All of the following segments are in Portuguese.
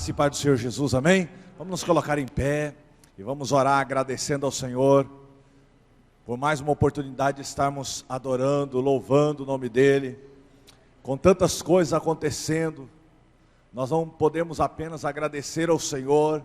Graça e paz do Senhor Jesus, amém? Vamos nos colocar em pé e vamos orar agradecendo ao Senhor por mais uma oportunidade de estarmos adorando, louvando o nome dEle. Com tantas coisas acontecendo, nós não podemos apenas agradecer ao Senhor,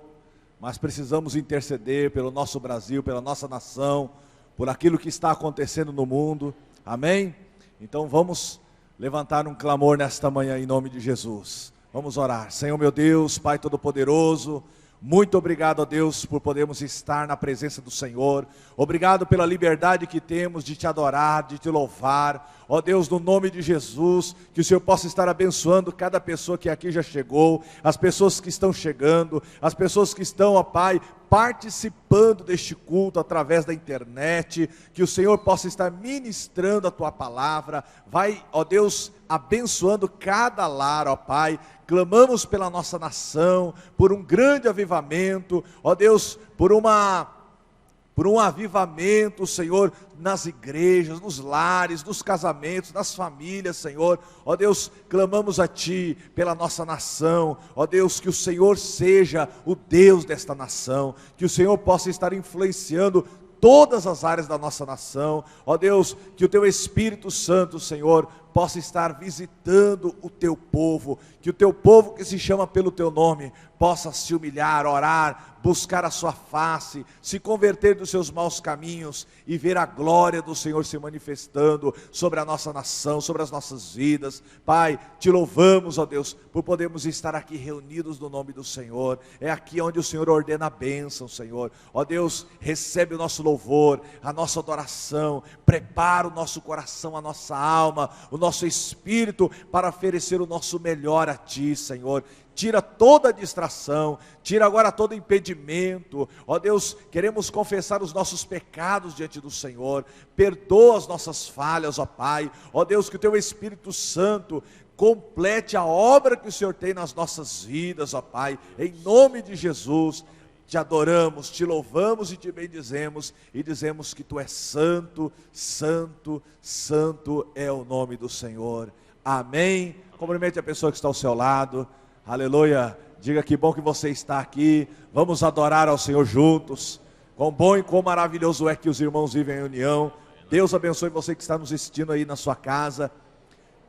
mas precisamos interceder pelo nosso Brasil, pela nossa nação, por aquilo que está acontecendo no mundo, amém? Então vamos levantar um clamor nesta manhã em nome de Jesus. Vamos orar. Senhor meu Deus, Pai Todo-Poderoso, muito obrigado a Deus por podermos estar na presença do Senhor. Obrigado pela liberdade que temos de te adorar, de te louvar. Ó Deus, no nome de Jesus, que o Senhor possa estar abençoando cada pessoa que aqui já chegou, as pessoas que estão chegando, as pessoas que estão, ó Pai, participando deste culto através da internet, que o Senhor possa estar ministrando a Tua palavra. Vai, ó Deus, abençoando cada lar, ó Pai. Clamamos pela nossa nação, por um grande avivamento, ó Deus, por um avivamento, Senhor, nas igrejas, nos lares, nos casamentos, nas famílias, Senhor. Ó Deus, clamamos a Ti pela nossa nação. Ó Deus, que o Senhor seja o Deus desta nação, que o Senhor possa estar influenciando todas as áreas da nossa nação. Ó Deus, que o Teu Espírito Santo, Senhor, possa estar visitando o Teu povo, que o Teu povo que se chama pelo Teu nome, possa se humilhar, orar, buscar a Sua face, se converter dos seus maus caminhos e ver a glória do Senhor se manifestando sobre a nossa nação, sobre as nossas vidas. Pai, Te louvamos, ó Deus, por podermos estar aqui reunidos no nome do Senhor. É aqui onde o Senhor ordena a bênção, Senhor. Ó Deus, recebe o nosso louvor, a nossa adoração, prepara o nosso coração, a nossa alma, o nosso espírito para oferecer o nosso melhor a Ti, Senhor. Tira toda a distração, tira agora todo impedimento. Ó Deus, queremos confessar os nossos pecados diante do Senhor. Perdoa as nossas falhas, ó Pai. Ó Deus, que o Teu Espírito Santo complete a obra que o Senhor tem nas nossas vidas, ó Pai. Em nome de Jesus, Te adoramos, Te louvamos e Te bendizemos. E dizemos que Tu és santo, santo, santo é o nome do Senhor. Amém. Cumprimente a pessoa que está ao seu lado. Aleluia, diga que bom que você está aqui. Vamos adorar ao Senhor juntos. Quão bom e quão maravilhoso é que os irmãos vivem em união. Deus abençoe você que está nos assistindo aí na sua casa.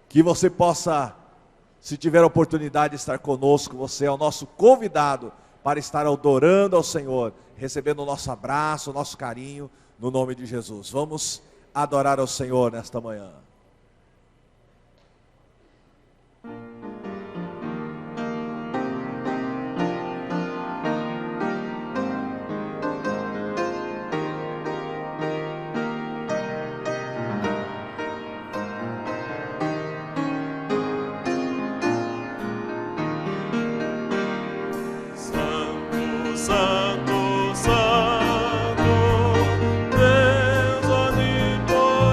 Que você possa, se tiver a oportunidade de estar conosco, você é o nosso convidado para estar adorando ao Senhor, recebendo o nosso abraço, o nosso carinho, no nome de Jesus. Vamos adorar ao Senhor nesta manhã. Santo, Santo, Deus onipotente,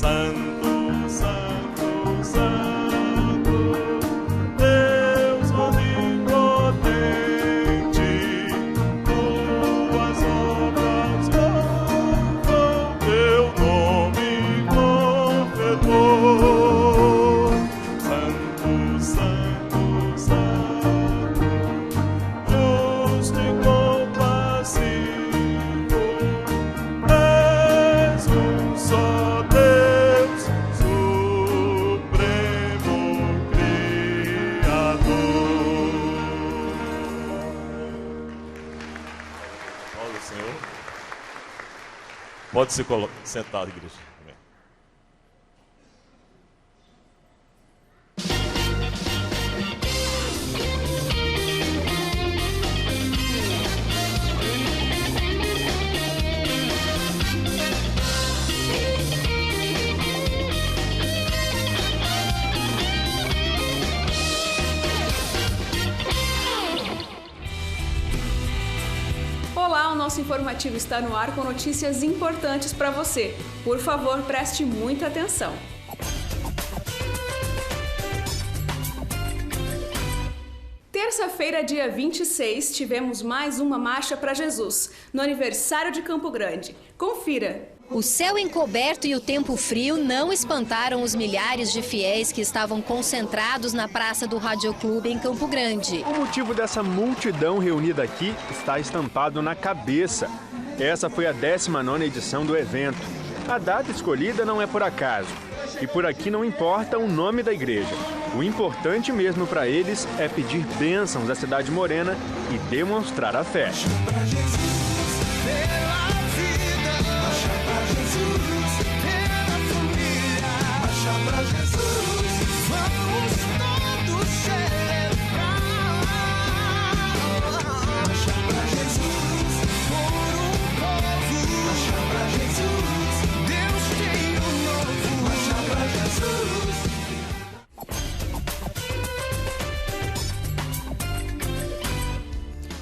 Santo, Santo, Santo, Deus onipotente, tuas obras louvam, teu nome confessou. Santo, Santo, Santo, justo e compassivo, és um só Deus, Supremo Criador. Olha o Senhor. Pode se sentar, igreja. Amém. Olá, o nosso informativo está no ar com notícias importantes para você. Por favor, preste muita atenção. Terça-feira, dia 26, tivemos mais uma marcha para Jesus, no aniversário de Campo Grande. Confira! O céu encoberto e o tempo frio não espantaram os milhares de fiéis que estavam concentrados na Praça do Radioclube em Campo Grande. O motivo dessa multidão reunida aqui está estampado na cabeça. Essa foi a 19ª edição do evento. A data escolhida não é por acaso. E por aqui não importa o nome da igreja. O importante mesmo para eles é pedir bênçãos à cidade morena e demonstrar a fé.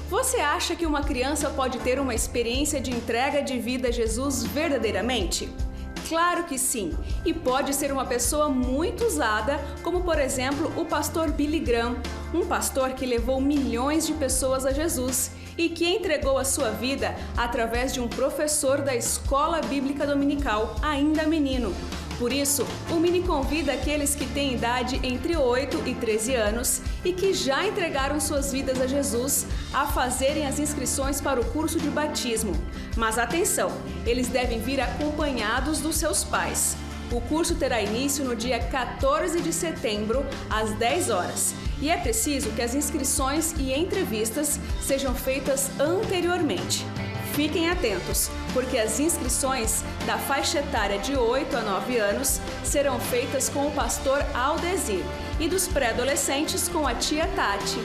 Você acha que uma criança pode ter uma experiência de entrega de vida a Jesus verdadeiramente? Claro que sim, e pode ser uma pessoa muito usada, como por exemplo o pastor Billy Graham, um pastor que levou milhões de pessoas a Jesus e que entregou a sua vida através de um professor da escola bíblica dominical, ainda menino. Por isso, o Mini convida aqueles que têm idade entre 8 e 13 anos e que já entregaram suas vidas a Jesus a fazerem as inscrições para o curso de batismo. Mas atenção, eles devem vir acompanhados dos seus pais. O curso terá início no dia 14 de setembro, às 10 horas. E é preciso que as inscrições e entrevistas sejam feitas anteriormente. Fiquem atentos, porque as inscrições da faixa etária de 8 a 9 anos serão feitas com o pastor Aldezir e dos pré-adolescentes com a tia Tati.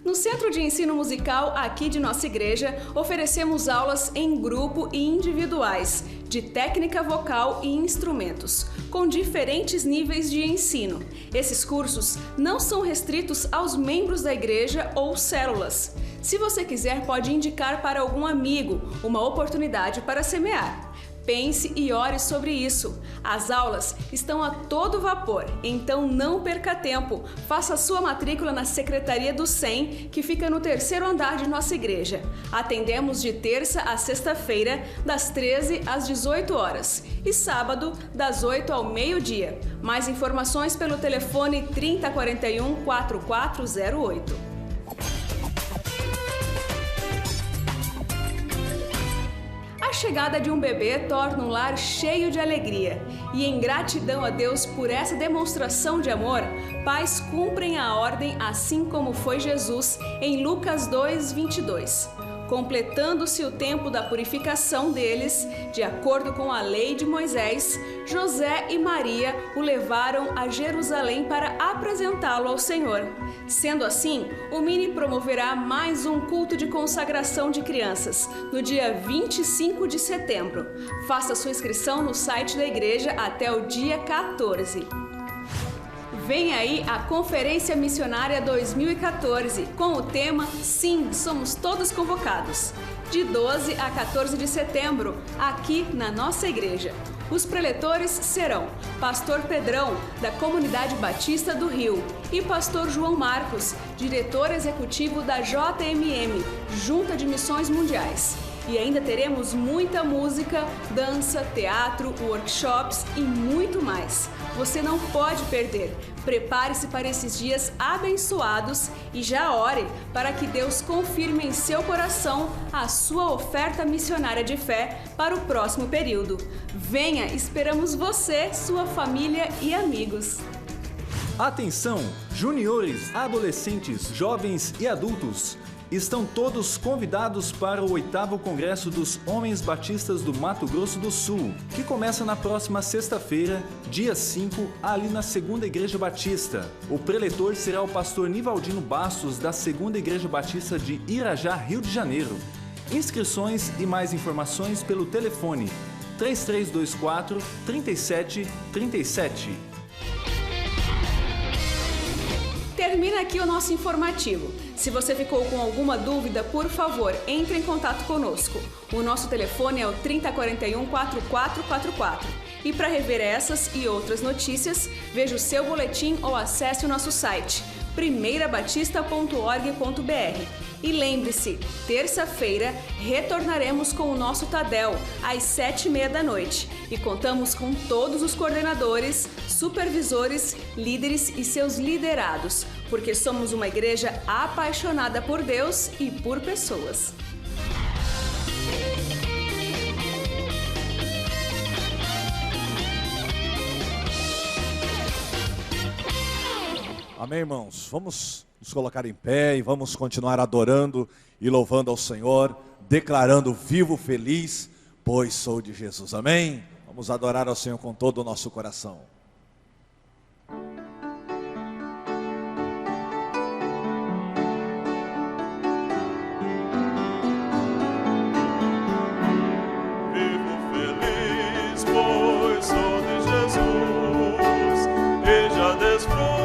No Centro de Ensino Musical aqui de nossa igreja, oferecemos aulas em grupo e individuais, de técnica vocal e instrumentos, com diferentes níveis de ensino. Esses cursos não são restritos aos membros da igreja ou células. Se você quiser, pode indicar para algum amigo uma oportunidade para semear. Pense e ore sobre isso. As aulas estão a todo vapor, então não perca tempo. Faça sua matrícula na Secretaria do SEM, que fica no 3º andar de nossa igreja. Atendemos de terça a sexta-feira, das 13 às 18 horas e sábado, das 8 ao meio-dia. Mais informações pelo telefone 3041 4408. A chegada de um bebê torna um lar cheio de alegria. E em gratidão a Deus por essa demonstração de amor, pais cumprem a ordem assim como foi Jesus em Lucas 2:22. Completando-se o tempo da purificação deles, de acordo com a lei de Moisés, José e Maria o levaram a Jerusalém para apresentá-lo ao Senhor. Sendo assim, o Mini promoverá mais um culto de consagração de crianças, no dia 25 de setembro. Faça sua inscrição no site da igreja até o dia 14. Vem aí a Conferência Missionária 2014, com o tema Sim, somos todos convocados. de 12 a 14 de setembro, aqui na nossa igreja. Os preletores serão Pastor Pedrão, da Comunidade Batista do Rio, e Pastor João Marcos, diretor executivo da JMM, Junta de Missões Mundiais. E ainda teremos muita música, dança, teatro, workshops e muito mais. Você não pode perder. Prepare-se para esses dias abençoados e já ore para que Deus confirme em seu coração a sua oferta missionária de fé para o próximo período. Venha, esperamos você, sua família e amigos. Atenção, juniores, adolescentes, jovens e adultos. Estão todos convidados para o 8º Congresso dos Homens Batistas do Mato Grosso do Sul, que começa na próxima sexta-feira, dia 5, ali na 2ª Igreja Batista. O preletor será o pastor Nivaldino Bastos, da 2ª Igreja Batista de Irajá, Rio de Janeiro. Inscrições e mais informações pelo telefone 3324 3737. Termina aqui o nosso informativo. Se você ficou com alguma dúvida, por favor, entre em contato conosco. O nosso telefone é o 3041-4444. E para rever essas e outras notícias, veja o seu boletim ou acesse o nosso site primeirabatista.org.br. E lembre-se, terça-feira retornaremos com o nosso Tadel, às 7h30 e contamos com todos os coordenadores, supervisores, líderes e seus liderados, porque somos uma igreja apaixonada por Deus e por pessoas. Amém, irmãos? Vamos nos colocar em pé e vamos continuar adorando e louvando ao Senhor, declarando vivo, feliz, pois sou de Jesus. Amém? Vamos adorar ao Senhor com todo o nosso coração. Vivo feliz, pois sou de Jesus, e já desfruto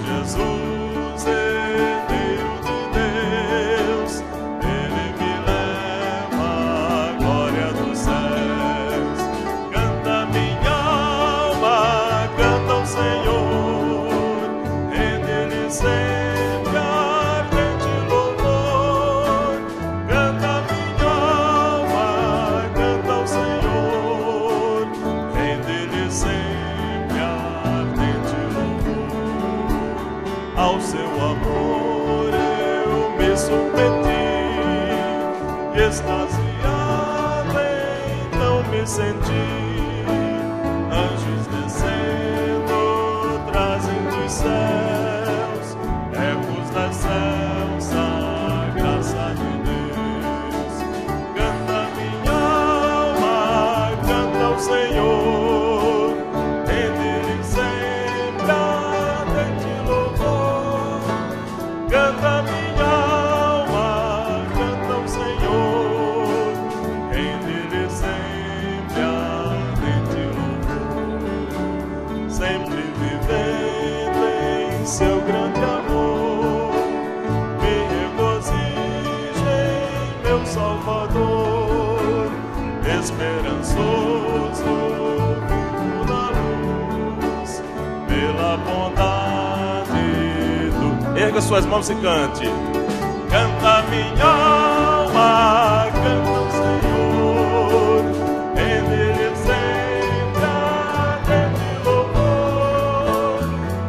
Jesus, Herdeiro de Deus, Ele me leva à glória dos céus. Canta minha alma, canta ao Senhor, rende-lhe sempre ardente louvor. Canta minha alma, canta ao Senhor, rende-lhe sempre ardente louvor. Ao seu amor eu me submeti, e extasiado então me senti. Anjos descendo, trazem dos céus, ecos das céus, a graça de Deus. Canta minha alma, canta ao Senhor, rende-lhe sempre ardente louvor. Canta minha alma, canta ao Senhor, rende-lhe sempre ardente louvor. Sempre vivendo em seu grande amor, me regozijo em meu Salvador, esperançoso, vivo na luz, pela bondade do... Erga suas mãos e cante. Canta minha alma, canta ao Senhor, rende-lhe sempre ardente louvor.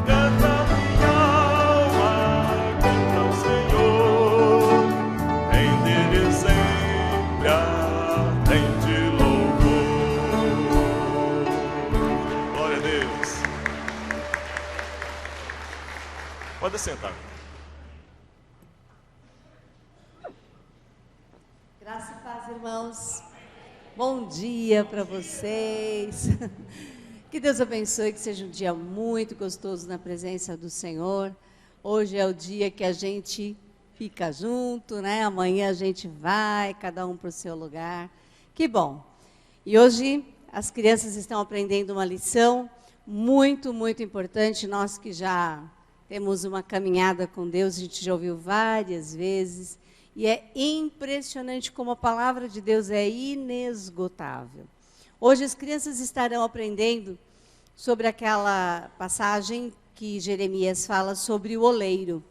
Canta minha alma, canta ao Senhor, rende-lhe sempre ardente louvor. Glória a Deus. Pode sentar. Graça e paz, irmãos. Bom dia para vocês. Que Deus abençoe, que seja um dia muito gostoso na presença do Senhor. Hoje é o dia que a gente fica junto, né? Amanhã a gente vai, cada um para o seu lugar. Que bom. E hoje as crianças estão aprendendo uma lição muito, muito importante. Nós que já temos uma caminhada com Deus, a gente já ouviu várias vezes, e é impressionante como a palavra de Deus é inesgotável. Hoje as crianças estarão aprendendo sobre aquela passagem que Jeremias fala sobre o oleiro.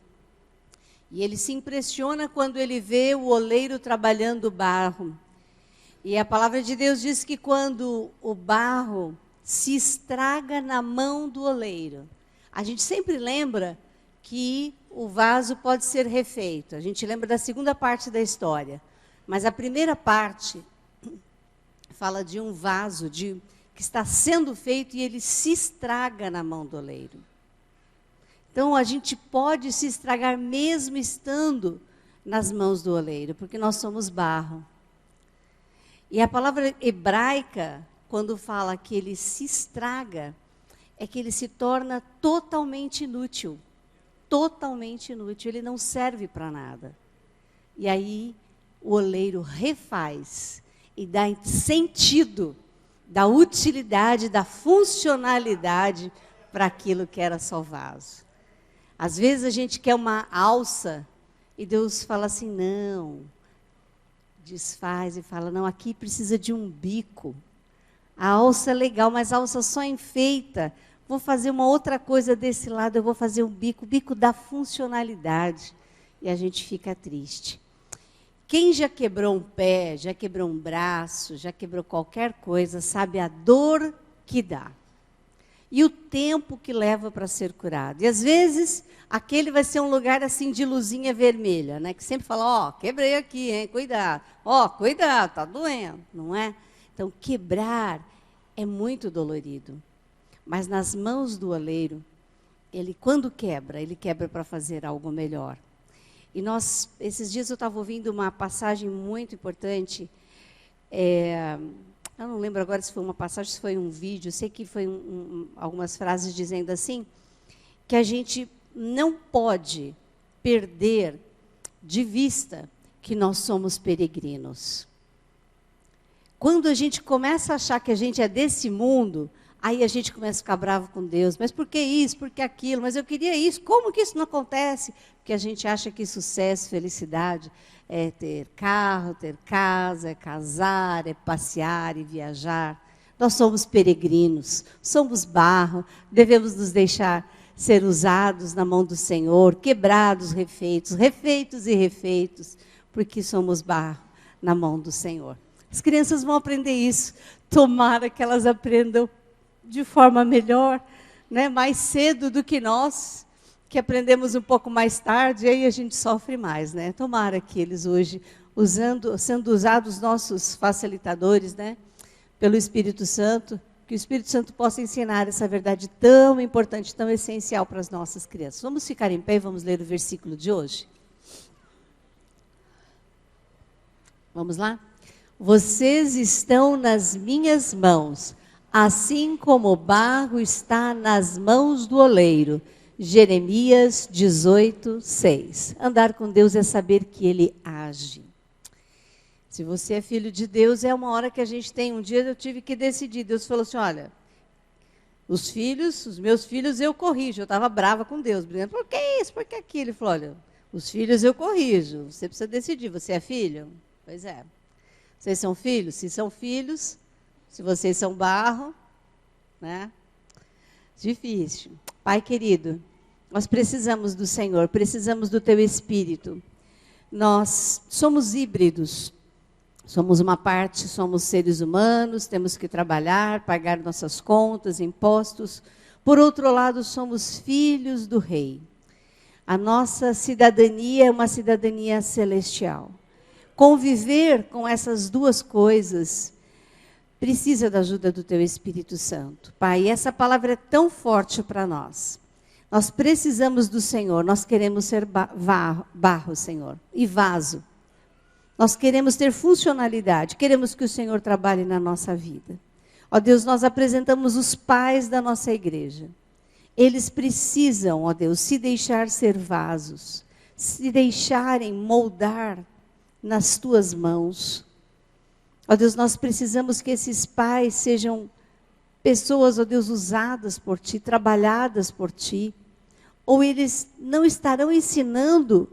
E ele se impressiona quando ele vê o oleiro trabalhando o barro. E a palavra de Deus diz que quando o barro se estraga na mão do oleiro, a gente sempre lembra que o vaso pode ser refeito. A gente lembra da segunda parte da história. Mas a primeira parte fala de um vaso que está sendo feito e ele se estraga na mão do oleiro. Então, a gente pode se estragar mesmo estando nas mãos do oleiro, porque nós somos barro. E a palavra hebraica, quando fala que ele se estraga, é que ele se torna totalmente inútil. Totalmente inútil, ele não serve para nada. E aí, o oleiro refaz e dá sentido, dá utilidade, dá funcionalidade para aquilo que era só vaso. Às vezes a gente quer uma alça e Deus fala assim, não, desfaz e fala, não, aqui precisa de um bico. A alça é legal, mas a alça só enfeita. Vou fazer uma outra coisa desse lado, eu vou fazer um bico. O bico dá funcionalidade e a gente fica triste. Quem já quebrou um pé, já quebrou um braço, já quebrou qualquer coisa, sabe a dor que dá. E o tempo que leva para ser curado. E às vezes, aquele vai ser um lugar assim de luzinha vermelha, né? Que sempre fala, quebrei aqui, hein? Cuidado. Cuidado, está doendo, não é? Então, quebrar é muito dolorido. Mas nas mãos do oleiro, ele quando quebra, ele quebra para fazer algo melhor. E esses dias eu estava ouvindo uma passagem muito importante, eu não lembro agora se foi uma passagem, se foi um vídeo, sei que foi algumas frases dizendo assim, que a gente não pode perder de vista que nós somos peregrinos. Quando a gente começa a achar que a gente é desse mundo, aí a gente começa a ficar bravo com Deus. Mas por que isso, por que aquilo? Mas eu queria isso. Como que isso não acontece? Porque a gente acha que sucesso, felicidade é ter carro, ter casa, é casar, é passear e viajar. Nós somos peregrinos, somos barro, devemos nos deixar ser usados na mão do Senhor, quebrados, refeitos e refeitos, porque somos barro na mão do Senhor. As crianças vão aprender isso. Tomara que elas aprendam de forma melhor, né? Mais cedo do que nós, que aprendemos um pouco mais tarde, e aí a gente sofre mais, né? Tomara que eles hoje, sendo usados nossos facilitadores, né? Pelo Espírito Santo, que o Espírito Santo possa ensinar essa verdade tão importante, tão essencial para as nossas crianças. Vamos ficar em pé e vamos ler o versículo de hoje? Vamos lá? Vocês estão nas minhas mãos, assim como o barro está nas mãos do oleiro. Jeremias 18:6. Andar com Deus é saber que Ele age. Se você é filho de Deus, é uma hora que a gente tem. Um dia eu tive que decidir. Deus falou assim, olha, os meus filhos eu corrijo. Eu estava brava com Deus, brigando, por que isso, por que aquilo? Ele falou, olha, os filhos eu corrijo. Você precisa decidir, você é filho? Pois é. Vocês são filhos? Se são filhos, se vocês são barro, né? Difícil. Pai querido, nós precisamos do Senhor, precisamos do Teu Espírito. Nós somos híbridos, somos uma parte, somos seres humanos, temos que trabalhar, pagar nossas contas, impostos. Por outro lado, somos filhos do Rei. A nossa cidadania é uma cidadania celestial. Conviver com essas duas coisas precisa da ajuda do Teu Espírito Santo. Pai, essa palavra é tão forte para nós. Nós precisamos do Senhor, nós queremos ser barro, Senhor, e vaso. Nós queremos ter funcionalidade, queremos que o Senhor trabalhe na nossa vida. Ó Deus, nós apresentamos os pais da nossa igreja. Eles precisam, ó Deus, se deixar ser vasos, se deixarem moldar nas Tuas mãos. Ó Deus, nós precisamos que esses pais sejam pessoas, ó Deus, usadas por Ti, trabalhadas por Ti. ou eles não estarão ensinando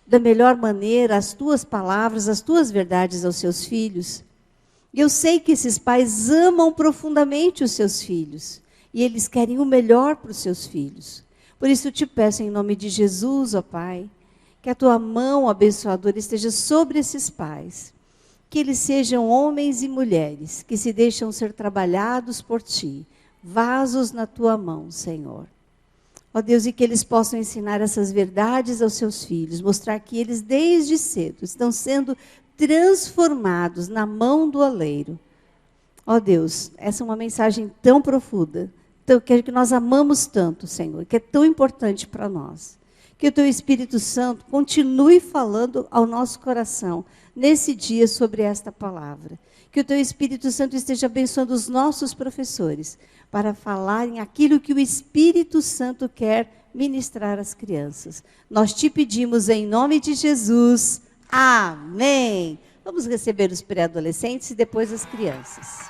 da melhor maneira as tuas palavras, as tuas verdades aos seus filhos. E eu sei que esses pais amam profundamente os seus filhos, e eles querem o melhor para os seus filhos. Por isso eu te peço em nome de Jesus, ó Pai, que a tua mão abençoadora esteja sobre esses pais, que eles sejam homens e mulheres que se deixam ser trabalhados por ti, vasos na tua mão, Senhor. Ó Deus, e que eles possam ensinar essas verdades aos seus filhos, mostrar que eles desde cedo estão sendo transformados na mão do oleiro. Ó Deus, essa é uma mensagem tão profunda, que nós amamos tanto, Senhor, que é tão importante para nós. Que o teu Espírito Santo continue falando ao nosso coração nesse dia sobre esta palavra. Que o teu Espírito Santo esteja abençoando os nossos professores para falarem aquilo que o Espírito Santo quer ministrar às crianças. Nós te pedimos em nome de Jesus. Amém. Vamos receber os pré-adolescentes e depois as crianças.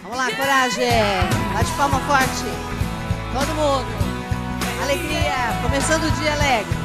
Vamos lá, coragem. Bate palma forte. Todo mundo. Alegria. Começando o dia alegre.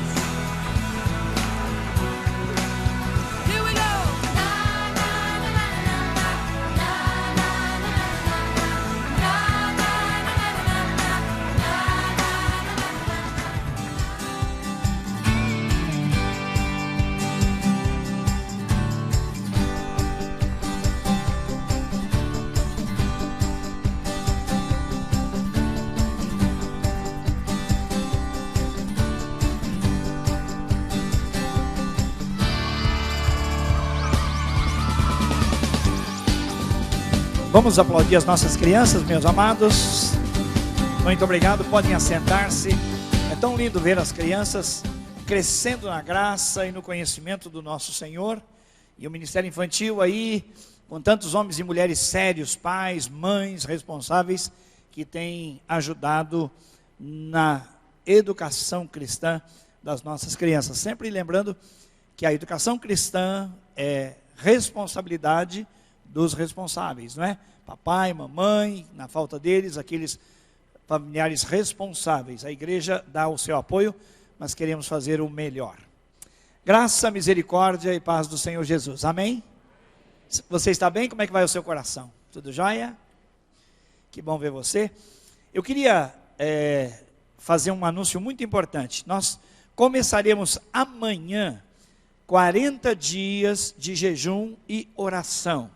Vamos aplaudir as nossas crianças, meus amados. Muito obrigado, podem assentar-se. É tão lindo ver as crianças crescendo na graça e no conhecimento do nosso Senhor. E o Ministério Infantil aí, com tantos homens e mulheres sérios, pais, mães, responsáveis, que têm ajudado na educação cristã das nossas crianças. Sempre lembrando que a educação cristã é responsabilidade dos responsáveis, não é? Papai, mamãe, na falta deles, aqueles familiares responsáveis. A igreja dá o seu apoio, mas queremos fazer o melhor. Graça, misericórdia e paz do Senhor Jesus. Amém? Você está bem? Como é que vai o seu coração? Tudo jóia? Que bom ver você. Eu queria fazer um anúncio muito importante. Nós começaremos amanhã 40 dias de jejum e oração.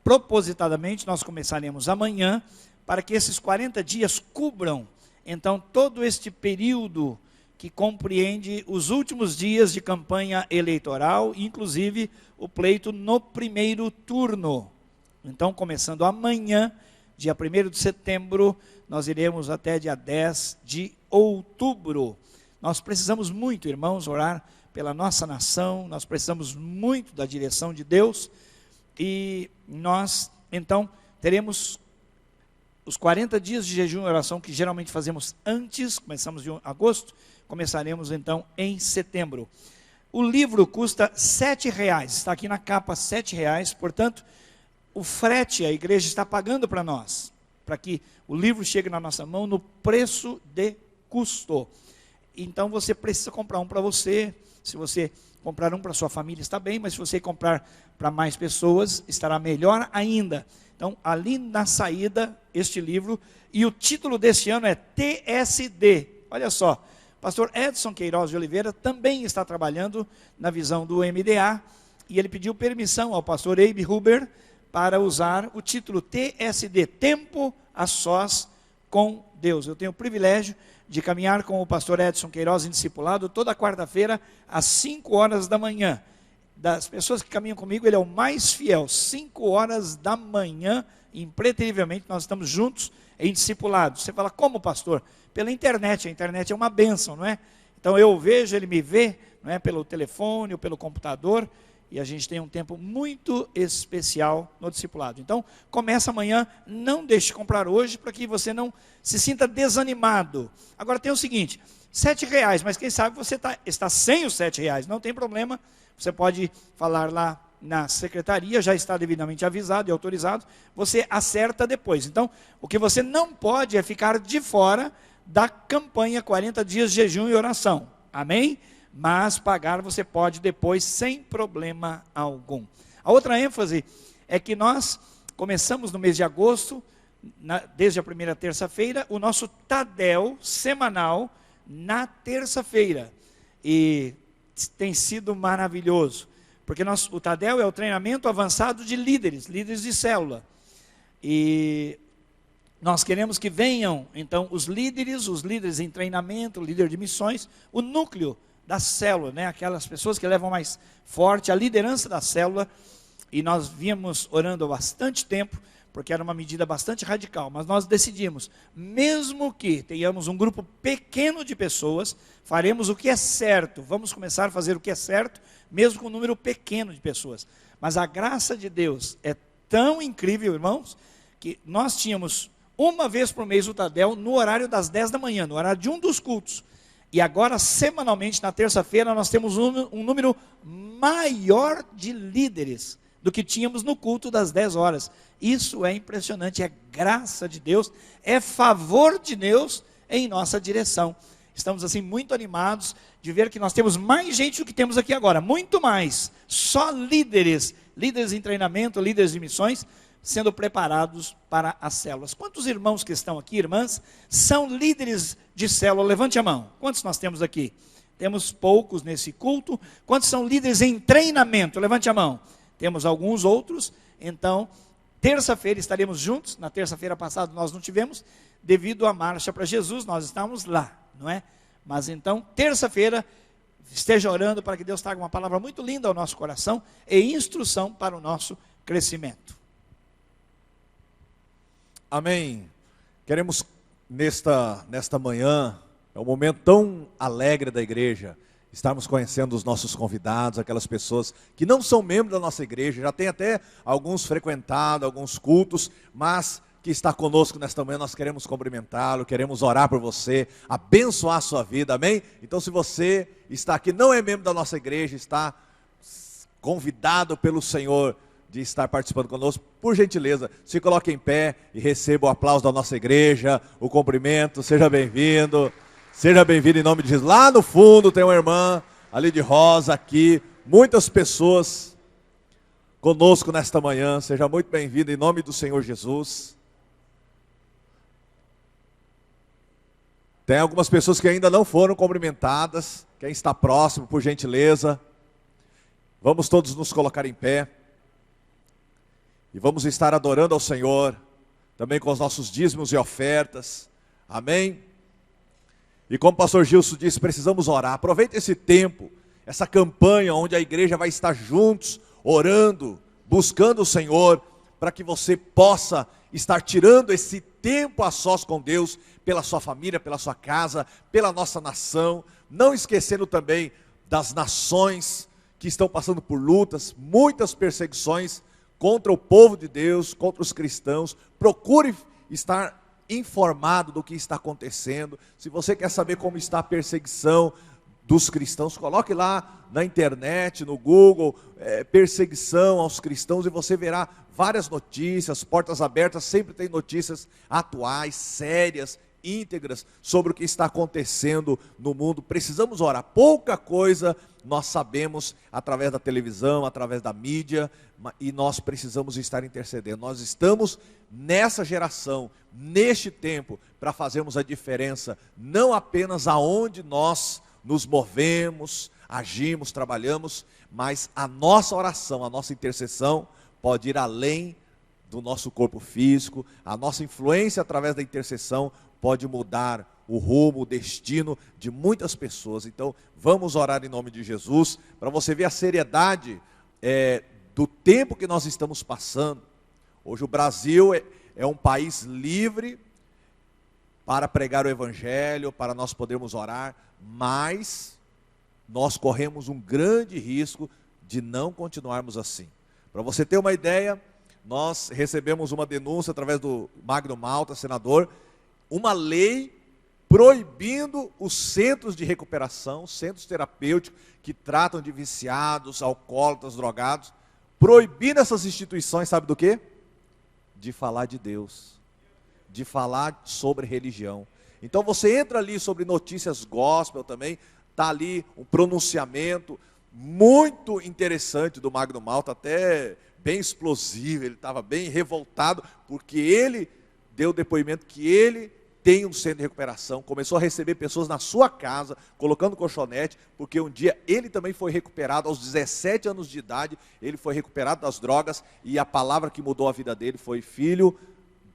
Propositadamente, nós começaremos amanhã, para que esses 40 dias cubram, então, todo este período que compreende os últimos dias de campanha eleitoral, inclusive o pleito no primeiro turno. Então, começando amanhã, dia 1º de setembro, nós iremos até dia 10 de outubro. Nós precisamos muito, irmãos, orar pela nossa nação, nós precisamos muito da direção de Deus. E nós, então, teremos os 40 dias de jejum e oração que geralmente fazemos antes, começamos em agosto, começaremos então em setembro. O livro custa R$7, está aqui na capa R$7, portanto, o frete a igreja está pagando para nós, para que o livro chegue na nossa mão no preço de custo. Então você precisa comprar um para você, se você comprar um para sua família está bem, mas se você comprar para mais pessoas, estará melhor ainda. Então, ali na saída, este livro, e o título deste ano é TSD. Olha só, pastor Edson Queiroz de Oliveira também está trabalhando na visão do MDA, e ele pediu permissão ao pastor Abe Huber para usar o título TSD, Tempo a Sós com Deus. Eu tenho o privilégio de caminhar com o pastor Edson Queiroz em discipulado toda quarta-feira às 5 horas da manhã. Das pessoas que caminham comigo, ele é o mais fiel. 5 horas da manhã, impreterivelmente, nós estamos juntos em discipulado. Você fala, como pastor? Pela internet, a internet é uma bênção, não é? Então eu vejo, ele me vê, não é? Pelo telefone ou pelo computador, e a gente tem um tempo muito especial no discipulado. Então, começa amanhã, não deixe de comprar hoje, para que você não se sinta desanimado. Agora tem o seguinte, R$7, mas quem sabe você está sem os R$7, não tem problema, você pode falar lá na secretaria, já está devidamente avisado e autorizado, você acerta depois. Então, o que você não pode é ficar de fora da campanha 40 dias de jejum e oração. Amém? Mas pagar você pode depois sem problema algum. A outra ênfase é que nós começamos no mês de agosto, desde a primeira terça-feira, o nosso Tadel semanal na terça-feira. E tem sido maravilhoso, porque o Tadel é o treinamento avançado de líderes de célula. E nós queremos que venham, então, os líderes em treinamento, líder de missões, o núcleo da célula, né? Aquelas pessoas que levam mais forte a liderança da célula. E nós vínhamos orando há bastante tempo, porque era uma medida bastante radical, mas nós decidimos, mesmo que tenhamos um grupo pequeno de pessoas, faremos o que é certo, vamos começar a fazer o que é certo, mesmo com um número pequeno de pessoas. Mas a graça de Deus é tão incrível, irmãos, que nós tínhamos uma vez por mês o Tadel no horário das 10 da manhã, no horário de um dos cultos. E agora, semanalmente, na terça-feira, nós temos um número maior de líderes do que tínhamos no culto das 10 horas. Isso é impressionante, é graça de Deus, é favor de Deus em nossa direção. Estamos assim muito animados de ver que nós temos mais gente do que temos aqui agora, muito mais, só líderes em treinamento, líderes de missões, sendo preparados para as células. Quantos irmãos que estão aqui, irmãs, são líderes de célula? Levante a mão. Quantos nós temos aqui? Temos poucos nesse culto. Quantos são líderes em treinamento? Levante a mão. Temos alguns outros. Então, terça-feira estaremos juntos. Na terça-feira passada nós não tivemos, devido à marcha para Jesus, nós estávamos lá, não é? Mas então, terça-feira, esteja orando para que Deus traga uma palavra muito linda ao nosso coração e instrução para o nosso crescimento. Amém. Queremos nesta manhã, é um momento tão alegre da igreja, estarmos conhecendo os nossos convidados, aquelas pessoas que não são membros da nossa igreja, já tem até alguns frequentado, alguns cultos, mas que está conosco nesta manhã. Nós queremos cumprimentá-lo, queremos orar por você, abençoar a sua vida, amém? Então, se você está aqui, não é membro da nossa igreja, está convidado pelo Senhor de estar participando conosco, por gentileza, se coloque em pé e receba o aplauso da nossa igreja, o cumprimento. Seja bem-vindo em nome de Jesus. Lá no fundo tem uma irmã, ali de rosa, aqui, muitas pessoas conosco nesta manhã. Seja muito bem-vindo em nome do Senhor Jesus. Tem algumas pessoas que ainda não foram cumprimentadas. Quem está próximo, por gentileza, vamos todos nos colocar em pé. E vamos estar adorando ao Senhor, também com os nossos dízimos e ofertas, amém? E como o pastor Gilson disse, precisamos orar. Aproveite esse tempo, essa campanha onde a igreja vai estar juntos, orando, buscando o Senhor, para que você possa estar tirando esse tempo a sós com Deus, pela sua família, pela sua casa, pela nossa nação, não esquecendo também das nações que estão passando por lutas, muitas perseguições, contra o povo de Deus, contra os cristãos. Procure estar informado do que está acontecendo. Se você quer saber como está a perseguição dos cristãos, coloque lá na internet, no Google, perseguição aos cristãos, e você verá várias notícias. Portas Abertas sempre tem notícias atuais, sérias, íntegras, sobre o que está acontecendo no mundo. Precisamos orar. Pouca coisa nós sabemos através da televisão, através da mídia, e nós precisamos estar intercedendo. Nós estamos nessa geração, neste tempo, para fazermos a diferença, não apenas aonde nós nos movemos, agimos, trabalhamos, mas a nossa oração, a nossa intercessão pode ir além do nosso corpo físico. A nossa influência através da intercessão pode mudar o rumo, o destino de muitas pessoas. Então, vamos orar em nome de Jesus, para você ver a seriedade do tempo que nós estamos passando. Hoje o Brasil é um país livre para pregar o Evangelho, para nós podermos orar, mas nós corremos um grande risco de não continuarmos assim. Para você ter uma ideia, nós recebemos uma denúncia através do Magno Malta, senador, uma lei proibindo os centros de recuperação, centros terapêuticos que tratam de viciados, alcoólatras, drogados, proibindo essas instituições, sabe do quê? De falar de Deus, de falar sobre religião. Então você entra ali sobre notícias gospel também, está ali um pronunciamento muito interessante do Magno Malta, até bem explosivo, ele estava bem revoltado, porque ele deu o depoimento que ele tem um centro de recuperação, começou a receber pessoas na sua casa, colocando colchonete, porque um dia ele também foi recuperado, aos 17 anos de idade, ele foi recuperado das drogas, e a palavra que mudou a vida dele foi: filho,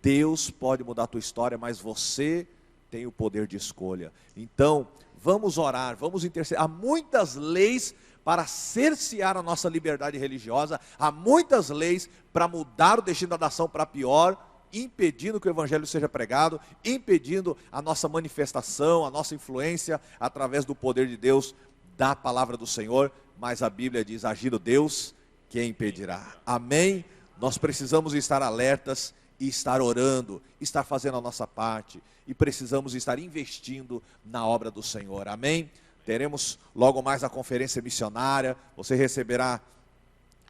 Deus pode mudar a tua história, mas você tem o poder de escolha. Então, vamos orar, vamos interceder. Há muitas leis para cercear a nossa liberdade religiosa, há muitas leis para mudar o destino da nação para pior, impedindo que o evangelho seja pregado, impedindo a nossa manifestação, a nossa influência através do poder de Deus, da palavra do Senhor. Mas a Bíblia diz: agindo Deus, quem impedirá? Amém? Nós precisamos estar alertas e estar orando, estar fazendo a nossa parte, e precisamos estar investindo na obra do Senhor. Amém? Teremos logo mais a conferência missionária, você receberá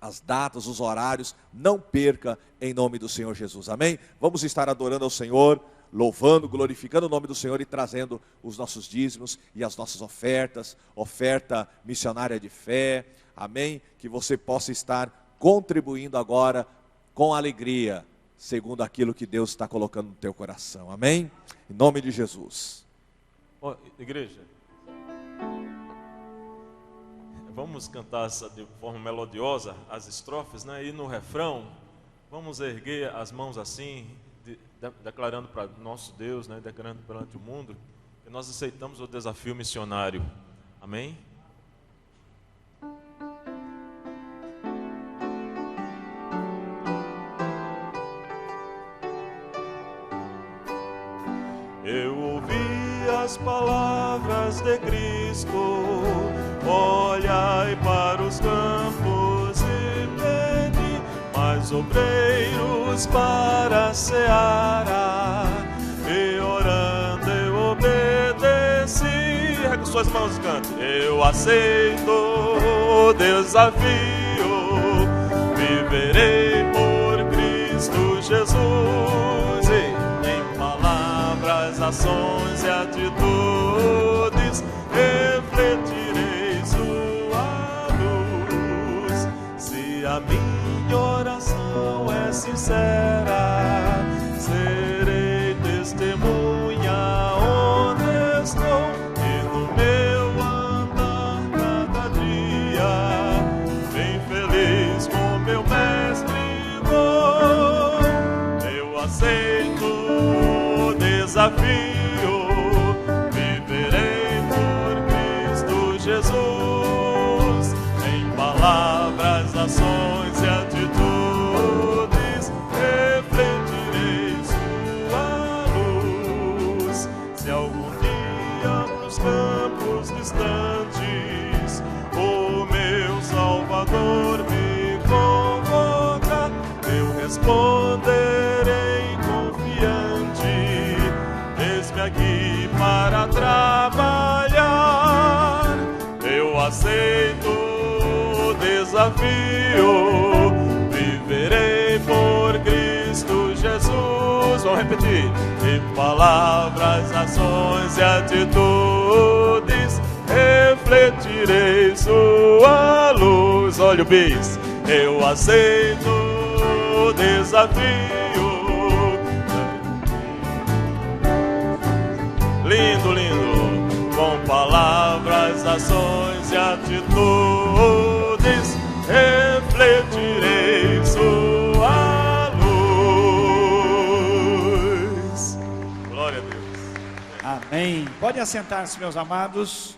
as datas, os horários, não perca, em nome do Senhor Jesus, amém? Vamos estar adorando ao Senhor, louvando, glorificando o nome do Senhor e trazendo os nossos dízimos e as nossas ofertas, oferta missionária de fé, amém? Que você possa estar contribuindo agora com alegria, segundo aquilo que Deus está colocando no teu coração, amém? Em nome de Jesus. Ó, igreja, vamos cantar de forma melodiosa as estrofes, né? E no refrão, vamos erguer as mãos assim, declarando para nosso Deus, né? Declarando perante o mundo, que nós aceitamos o desafio missionário. Amém? Eu ouvi as palavras de Cristo: olhai para os campos e pedi mais obreiros para a seara. E orando eu obedeci. Ergue suas mãos e cante. Eu aceito o desafio, viverei por Cristo Jesus. E em palavras, ações e atitudes refletirei sua luz. Se a minha oração é sincera, serei testemunha onde estou, e no meu andar cada dia, bem feliz com meu mestre vou. Eu aceito o desafio, viverei por Cristo Jesus. Em palavras, ações e atitudes refletirei sua luz. Se algum dia pros campos distantes o meu Salvador me convocar, eu responderei confiante: eis-me aqui para trabalhar. Eu aceito o desafio, viverei por Cristo Jesus. Vamos repetir. Em palavras, ações e atitudes refletirei sua luz. Olha o bis. Eu aceito o desafio. Lindo, lindo. Com palavras, ações e atitudes refletirei sua luz. Glória a Deus. Amém. Podem assentar-se, meus amados.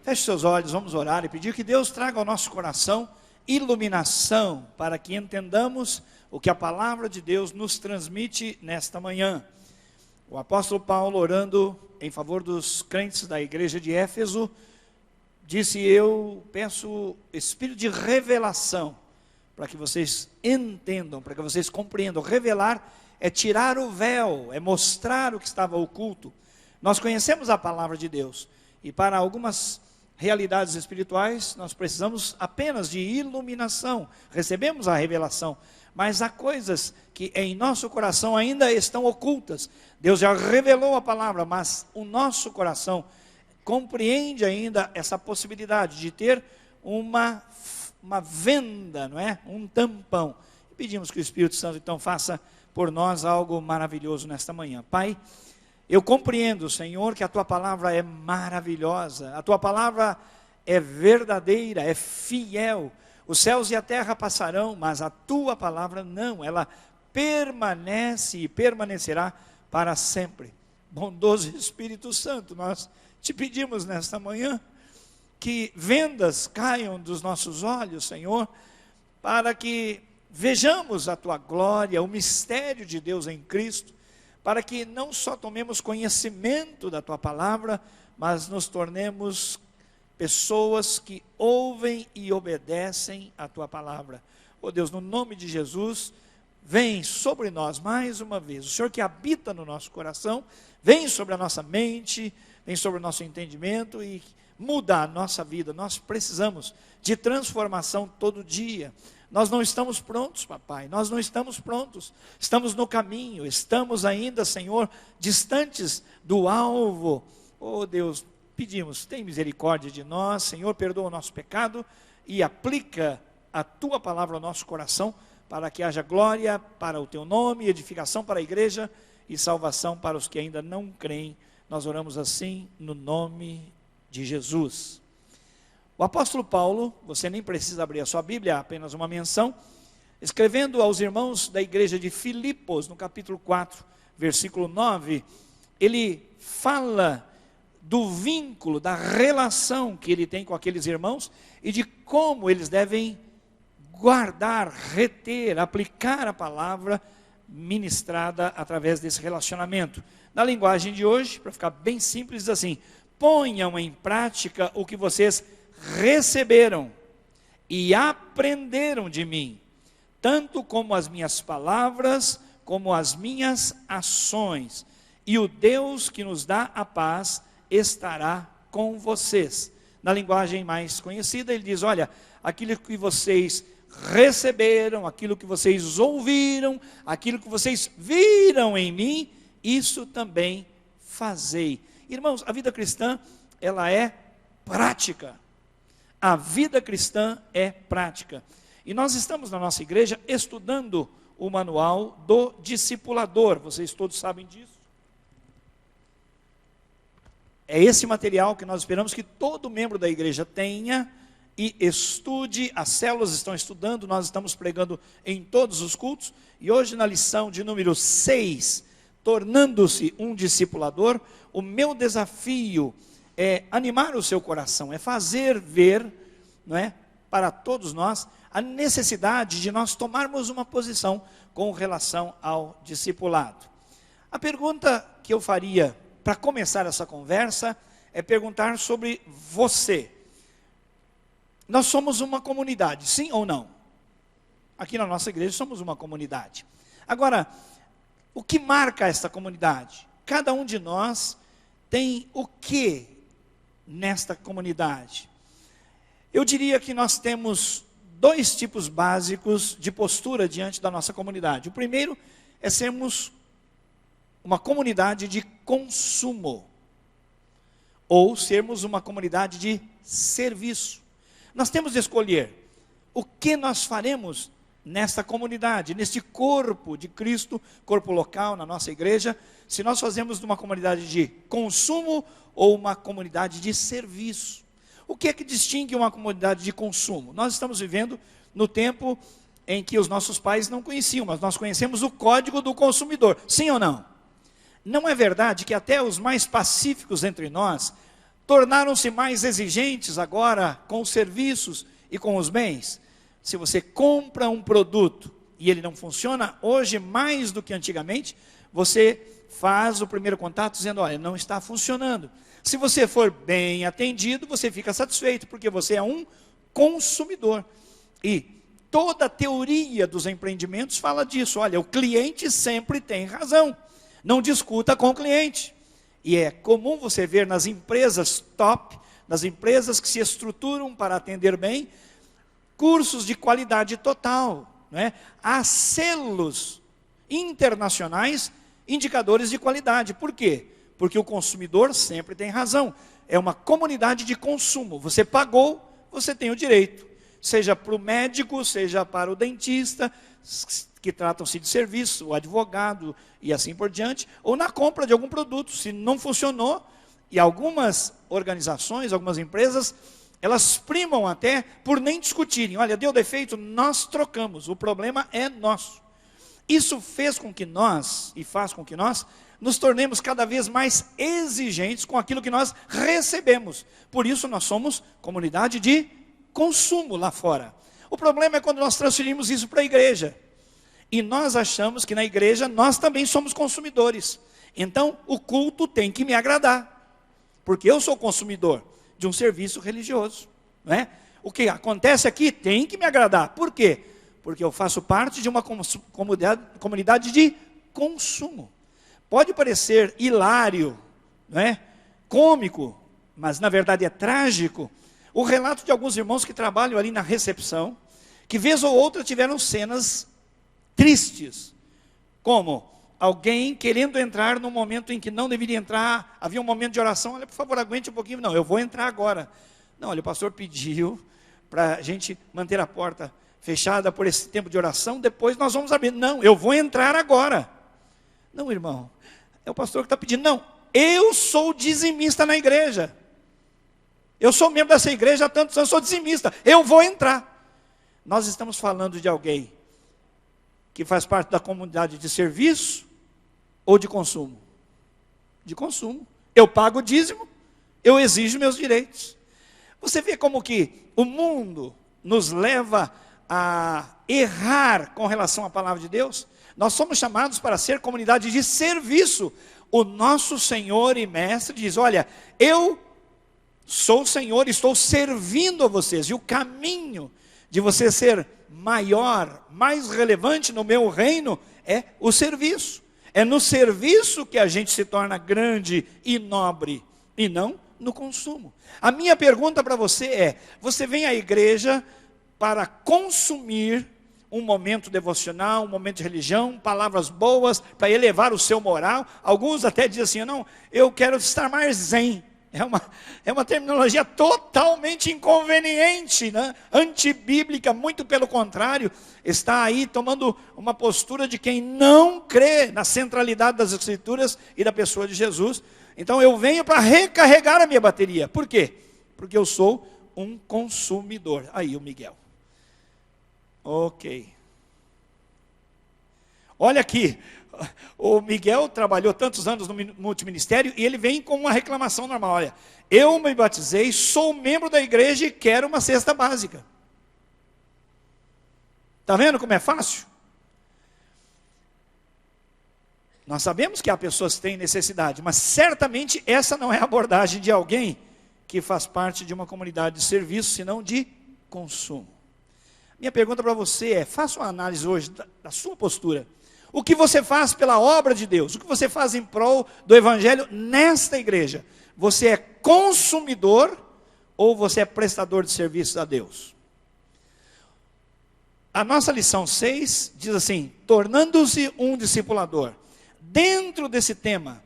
Feche seus olhos, vamos orar e pedir que Deus traga ao nosso coração iluminação para que entendamos o que a palavra de Deus nos transmite nesta manhã. O apóstolo Paulo, orando em favor dos crentes da igreja de Éfeso, disse: eu peço espírito de revelação, para que vocês entendam, para que vocês compreendam. Revelar é tirar o véu, é mostrar o que estava oculto. Nós conhecemos a palavra de Deus, e para algumas realidades espirituais, nós precisamos apenas de iluminação. Recebemos a revelação, mas há coisas que em nosso coração ainda estão ocultas. Deus já revelou a palavra, mas o nosso coração compreende ainda essa possibilidade de ter uma venda, não é? Um tampão. E pedimos que o Espírito Santo então faça por nós algo maravilhoso nesta manhã. Pai, eu compreendo, Senhor, que a Tua palavra é maravilhosa, a Tua palavra é verdadeira, é fiel. Os céus e a terra passarão, mas a Tua palavra não, ela permanece e permanecerá para sempre. Bondoso Espírito Santo, nós te pedimos nesta manhã que vendas caiam dos nossos olhos, Senhor, para que vejamos a Tua glória, o mistério de Deus em Cristo, para que não só tomemos conhecimento da Tua palavra, mas nos tornemos pessoas que ouvem e obedecem a Tua palavra. Oh Deus, no nome de Jesus, vem sobre nós mais uma vez. O Senhor que habita no nosso coração, vem sobre a nossa mente, vem sobre o nosso entendimento e muda a nossa vida. Nós precisamos de transformação todo dia. Nós não estamos prontos, papai, nós não estamos prontos, estamos no caminho, estamos ainda, Senhor, distantes do alvo. Oh Deus, pedimos, tem misericórdia de nós, Senhor, perdoa o nosso pecado e aplica a Tua palavra ao nosso coração, para que haja glória para o Teu nome, edificação para a igreja e salvação para os que ainda não creem. Nós oramos assim no nome de Jesus. O apóstolo Paulo, você nem precisa abrir a sua Bíblia, apenas uma menção, escrevendo aos irmãos da igreja de Filipos, no capítulo 4, versículo 9, ele fala do vínculo, da relação que ele tem com aqueles irmãos e de como eles devem guardar, reter, aplicar a palavra ministrada através desse relacionamento. Na linguagem de hoje, para ficar bem simples, diz assim: ponham em prática o que vocês receberam e aprenderam de mim, tanto como as minhas palavras, como as minhas ações, e o Deus que nos dá a paz estará com vocês. Na linguagem mais conhecida, ele diz: olha, aquilo que vocês receberam, aquilo que vocês ouviram, aquilo que vocês viram em mim, isso também fazei. Irmãos, a vida cristã, ela é prática. A vida cristã é prática. E nós estamos na nossa igreja estudando o manual do discipulador. Vocês todos sabem disso. É esse material que nós esperamos que todo membro da igreja tenha e estude. As células estão estudando, nós estamos pregando em todos os cultos. E hoje na lição de número 6, tornando-se um discipulador, o meu desafio é animar o seu coração, é fazer ver, não é, para todos nós, a necessidade de nós tomarmos uma posição com relação ao discipulado. A pergunta que eu faria para começar essa conversa é perguntar sobre você. Nós somos uma comunidade, sim ou não? Aqui na nossa igreja somos uma comunidade. Agora, o que marca esta comunidade? Cada um de nós tem o que nesta comunidade? Eu diria que nós temos dois tipos básicos de postura diante da nossa comunidade. O primeiro é sermos uma comunidade de consumo, ou sermos uma comunidade de serviço. Nós temos de escolher o que nós faremos nesta comunidade, neste corpo de Cristo, corpo local, na nossa igreja, se nós fazemos de uma comunidade de consumo ou uma comunidade de serviço. O que é que distingue uma comunidade de consumo? Nós estamos vivendo no tempo em que os nossos pais não conheciam, mas nós conhecemos o código do consumidor, sim ou não? Não é verdade que até os mais pacíficos entre nós tornaram-se mais exigentes agora com os serviços e com os bens? Se você compra um produto e ele não funciona, hoje mais do que antigamente, você faz o primeiro contato dizendo: olha, não está funcionando. Se você for bem atendido, você fica satisfeito, porque você é um consumidor. E toda a teoria dos empreendimentos fala disso. Olha, o cliente sempre tem razão. Não discuta com o cliente. E é comum você ver nas empresas top, das empresas que se estruturam para atender bem, cursos de qualidade total, não é? Há selos internacionais, indicadores de qualidade. Por quê? Porque o consumidor sempre tem razão. É uma comunidade de consumo. Você pagou, você tem o direito. Seja para o médico, seja para o dentista, que tratam-se de serviço, o advogado e assim por diante, ou na compra de algum produto. Se não funcionou, e algumas organizações, algumas empresas, elas primam até por nem discutirem. Olha, deu defeito, nós trocamos, o problema é nosso. Isso fez com que nós, e faz com que nós, nos tornemos cada vez mais exigentes com aquilo que nós recebemos. Por isso nós somos comunidade de consumo lá fora. O problema é quando nós transferimos isso para a igreja. E nós achamos que na igreja nós também somos consumidores. Então o culto tem que me agradar. Porque eu sou consumidor de um serviço religioso, não é? O que acontece aqui tem que me agradar. Por quê? Porque eu faço parte de uma comunidade de consumo. Pode parecer hilário, não é? Cômico, mas na verdade é trágico. O relato de alguns irmãos que trabalham ali na recepção, que vez ou outra tiveram cenas tristes, como alguém querendo entrar no momento em que não deveria entrar, havia um momento de oração, olha, por favor, aguente um pouquinho, não, eu vou entrar agora. Não, olha, o pastor pediu para a gente manter a porta fechada por esse tempo de oração, depois nós vamos abrir. Não, eu vou entrar agora. Não, irmão, é o pastor que está pedindo. Não, eu sou dizimista na igreja. Eu sou membro dessa igreja há tantos anos, sou dizimista, eu vou entrar. Nós estamos falando de alguém que faz parte da comunidade de serviço ou de consumo? De consumo. Eu pago o dízimo, eu exijo meus direitos. Você vê como que o mundo nos leva a errar com relação à palavra de Deus? Nós somos chamados para ser comunidade de serviço. O nosso Senhor e Mestre diz, olha, eu sou o Senhor, estou servindo a vocês. E o caminho de você ser maior, mais relevante no meu reino, é o serviço. É no serviço que a gente se torna grande e nobre, e não no consumo. A minha pergunta para você é, você vem à igreja para consumir um momento devocional, um momento de religião, palavras boas, para elevar o seu moral? Alguns até dizem assim, não, eu quero estar mais zen. É uma terminologia totalmente inconveniente, né? Antibíblica, muito pelo contrário, está aí tomando uma postura de quem não crê na centralidade das Escrituras e da pessoa de Jesus. Então eu venho para recarregar a minha bateria. Por quê? Porque eu sou um consumidor. Aí o Miguel. Ok. Olha aqui. O Miguel trabalhou tantos anos no multiministério e ele vem com uma reclamação normal. Olha, eu me batizei, sou membro da igreja e quero uma cesta básica. Está vendo como é fácil? Nós sabemos que há pessoas que têm necessidade, mas certamente essa não é a abordagem de alguém que faz parte de uma comunidade de serviço, senão de consumo. Minha pergunta para você é, faça uma análise hoje da sua postura. O que você faz pela obra de Deus? O que você faz em prol do Evangelho nesta igreja? Você é consumidor ou você é prestador de serviços a Deus? A nossa lição 6 diz assim, tornando-se um discipulador. Dentro desse tema,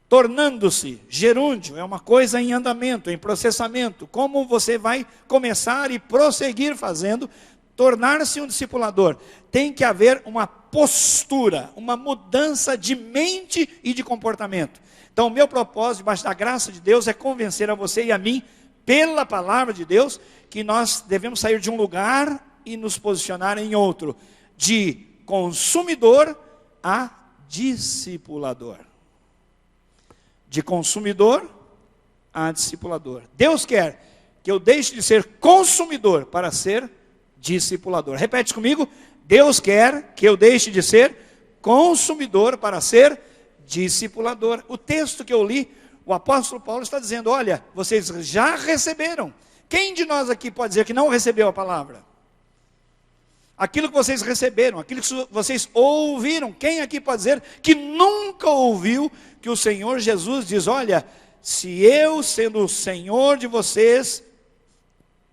tornando-se, gerúndio, é uma coisa em andamento, em processamento. Como você vai começar e prosseguir fazendo, tornar-se um discipulador. Tem que haver uma postura, uma mudança de mente e de comportamento. Então o meu propósito, debaixo da graça de Deus, é convencer a você e a mim, pela palavra de Deus, que nós devemos sair de um lugar e nos posicionar em outro. De consumidor a discipulador. De consumidor a discipulador. Deus quer que eu deixe de ser consumidor para ser discipulador. Repete comigo. Deus quer que eu deixe de ser consumidor para ser discipulador. O texto que eu li, o apóstolo Paulo está dizendo, olha, vocês já receberam. Quem de nós aqui pode dizer que não recebeu a palavra? Aquilo que vocês receberam, aquilo que vocês ouviram. Quem aqui pode dizer que nunca ouviu que o Senhor Jesus diz, olha, se eu, sendo o Senhor de vocês,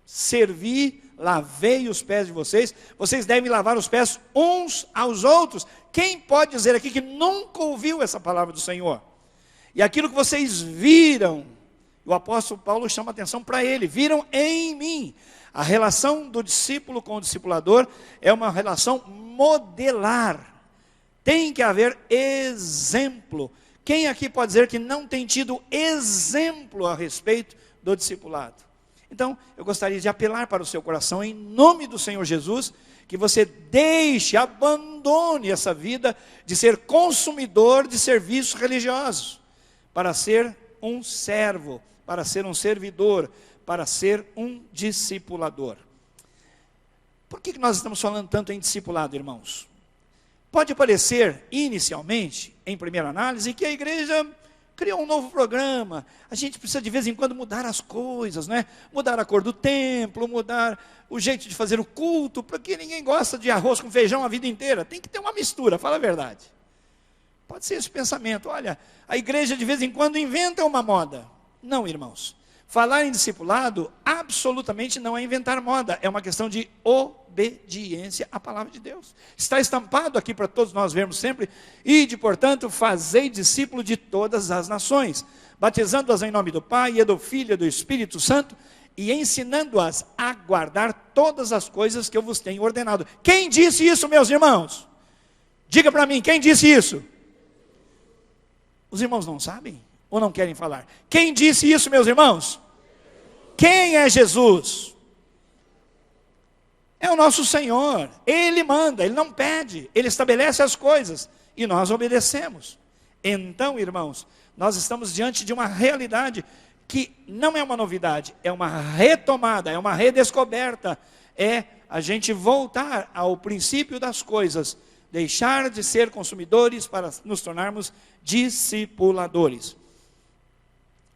servi, lavei os pés de vocês, vocês devem lavar os pés uns aos outros. Quem pode dizer aqui que nunca ouviu essa palavra do Senhor? E aquilo que vocês viram, o apóstolo Paulo chama atenção para ele, viram em mim. A relação do discípulo com o discipulador é uma relação modelar. Tem que haver exemplo. Quem aqui pode dizer que não tem tido exemplo a respeito do discipulado? Então, eu gostaria de apelar para o seu coração, em nome do Senhor Jesus, que você deixe, abandone essa vida de ser consumidor de serviços religiosos, para ser um servo, para ser um servidor, para ser um discipulador. Por que nós estamos falando tanto em discipulado, irmãos? Pode parecer, inicialmente, em primeira análise, que a igreja criou um novo programa, a gente precisa de vez em quando mudar as coisas, né? Mudar a cor do templo, mudar o jeito de fazer o culto, porque ninguém gosta de arroz com feijão a vida inteira, tem que ter uma mistura, fala a verdade. Pode ser esse pensamento, olha, a igreja de vez em quando inventa uma moda. Não, irmãos, falar em discipulado absolutamente não é inventar moda, é uma questão de obediência à palavra de Deus. Está estampado aqui para todos nós vermos sempre: ide, portanto, fazei discípulo de todas as nações, batizando-as em nome do Pai, e do Filho e do Espírito Santo, e ensinando-as a guardar todas as coisas que eu vos tenho ordenado. Quem disse isso, meus irmãos? Diga para mim, quem disse isso? Os irmãos não sabem? Ou não querem falar? Quem disse isso, meus irmãos? Quem é Jesus? É o nosso Senhor. Ele manda, Ele não pede, Ele estabelece as coisas e nós obedecemos. Então, irmãos, nós estamos diante de uma realidade que não é uma novidade, é uma retomada, é uma redescoberta, é a gente voltar ao princípio das coisas, deixar de ser consumidores para nos tornarmos discipuladores.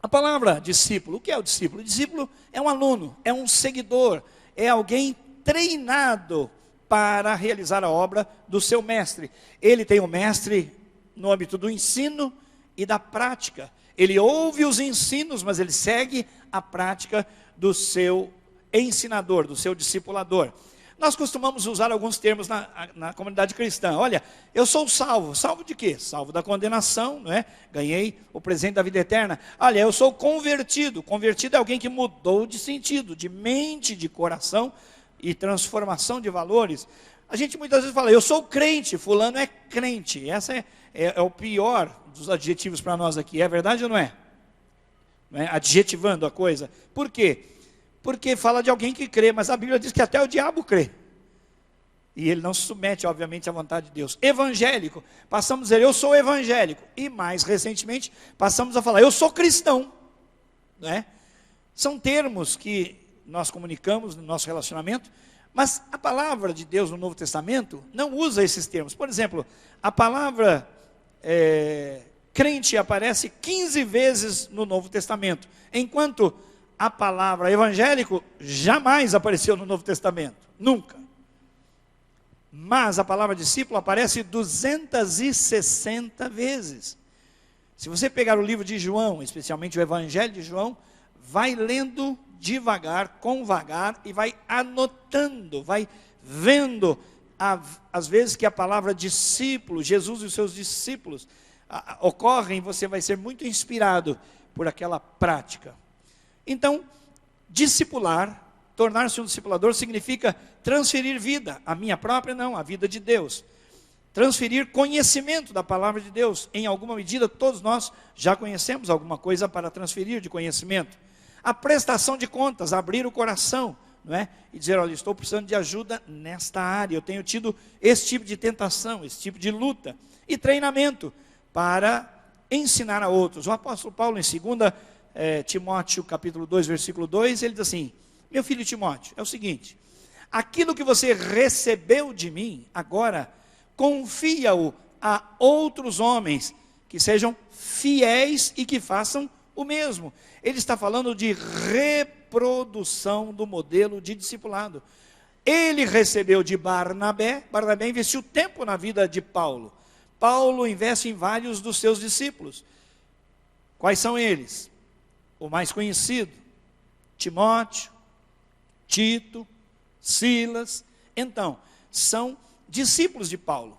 A palavra discípulo, o que é o discípulo? O discípulo é um aluno, é um seguidor, é alguém treinado para realizar a obra do seu mestre. Ele tem um mestre no âmbito do ensino e da prática. Ele ouve os ensinos, mas ele segue a prática do seu ensinador, do seu discipulador. Nós costumamos usar alguns termos na comunidade cristã. Olha, eu sou salvo. Salvo de quê? Salvo da condenação, não é? Ganhei o presente da vida eterna. Olha, eu sou convertido. Convertido é alguém que mudou de sentido, de mente, de coração e transformação de valores. A gente muitas vezes fala, eu sou crente, fulano é crente. Essa é o pior dos adjetivos para nós aqui. É verdade ou não é? Não é? Adjetivando a coisa. Por quê? Porque fala de alguém que crê, mas a Bíblia diz que até o diabo crê. E ele não se submete, obviamente, à vontade de Deus. Evangélico, passamos a dizer, eu sou evangélico. E mais recentemente, passamos a falar, eu sou cristão. Não é? São termos que nós comunicamos no nosso relacionamento, mas a palavra de Deus no Novo Testamento não usa esses termos. Por exemplo, a palavra crente aparece 15 vezes no Novo Testamento, enquanto a palavra evangélico jamais apareceu no Novo Testamento, nunca. Mas a palavra discípulo aparece 260 vezes. Se você pegar o livro de João, especialmente o Evangelho de João, vai lendo devagar, com vagar, e vai anotando, vai vendo as vezes que a palavra discípulo, Jesus e os seus discípulos ocorrem, você vai ser muito inspirado por aquela prática. Então, discipular, tornar-se um discipulador, significa transferir vida, a minha própria não, a vida de Deus. Transferir conhecimento da palavra de Deus. Em alguma medida, todos nós já conhecemos alguma coisa para transferir de conhecimento. A prestação de contas, abrir o coração, não é? E dizer, olha, estou precisando de ajuda nesta área, eu tenho tido esse tipo de tentação, esse tipo de luta. E treinamento para ensinar a outros. O apóstolo Paulo, em 2 Timóteo, capítulo 2, versículo 2, ele diz assim, meu filho Timóteo, é o seguinte, aquilo que você recebeu de mim, agora, confia-o a outros homens, que sejam fiéis e que façam o mesmo. Ele está falando de reprodução do modelo de discipulado. Ele recebeu de Barnabé, Barnabé investiu tempo na vida de Paulo. Paulo investe em vários dos seus discípulos. Quais são eles? o mais conhecido, Timóteo, Tito, Silas. Então, são discípulos de Paulo.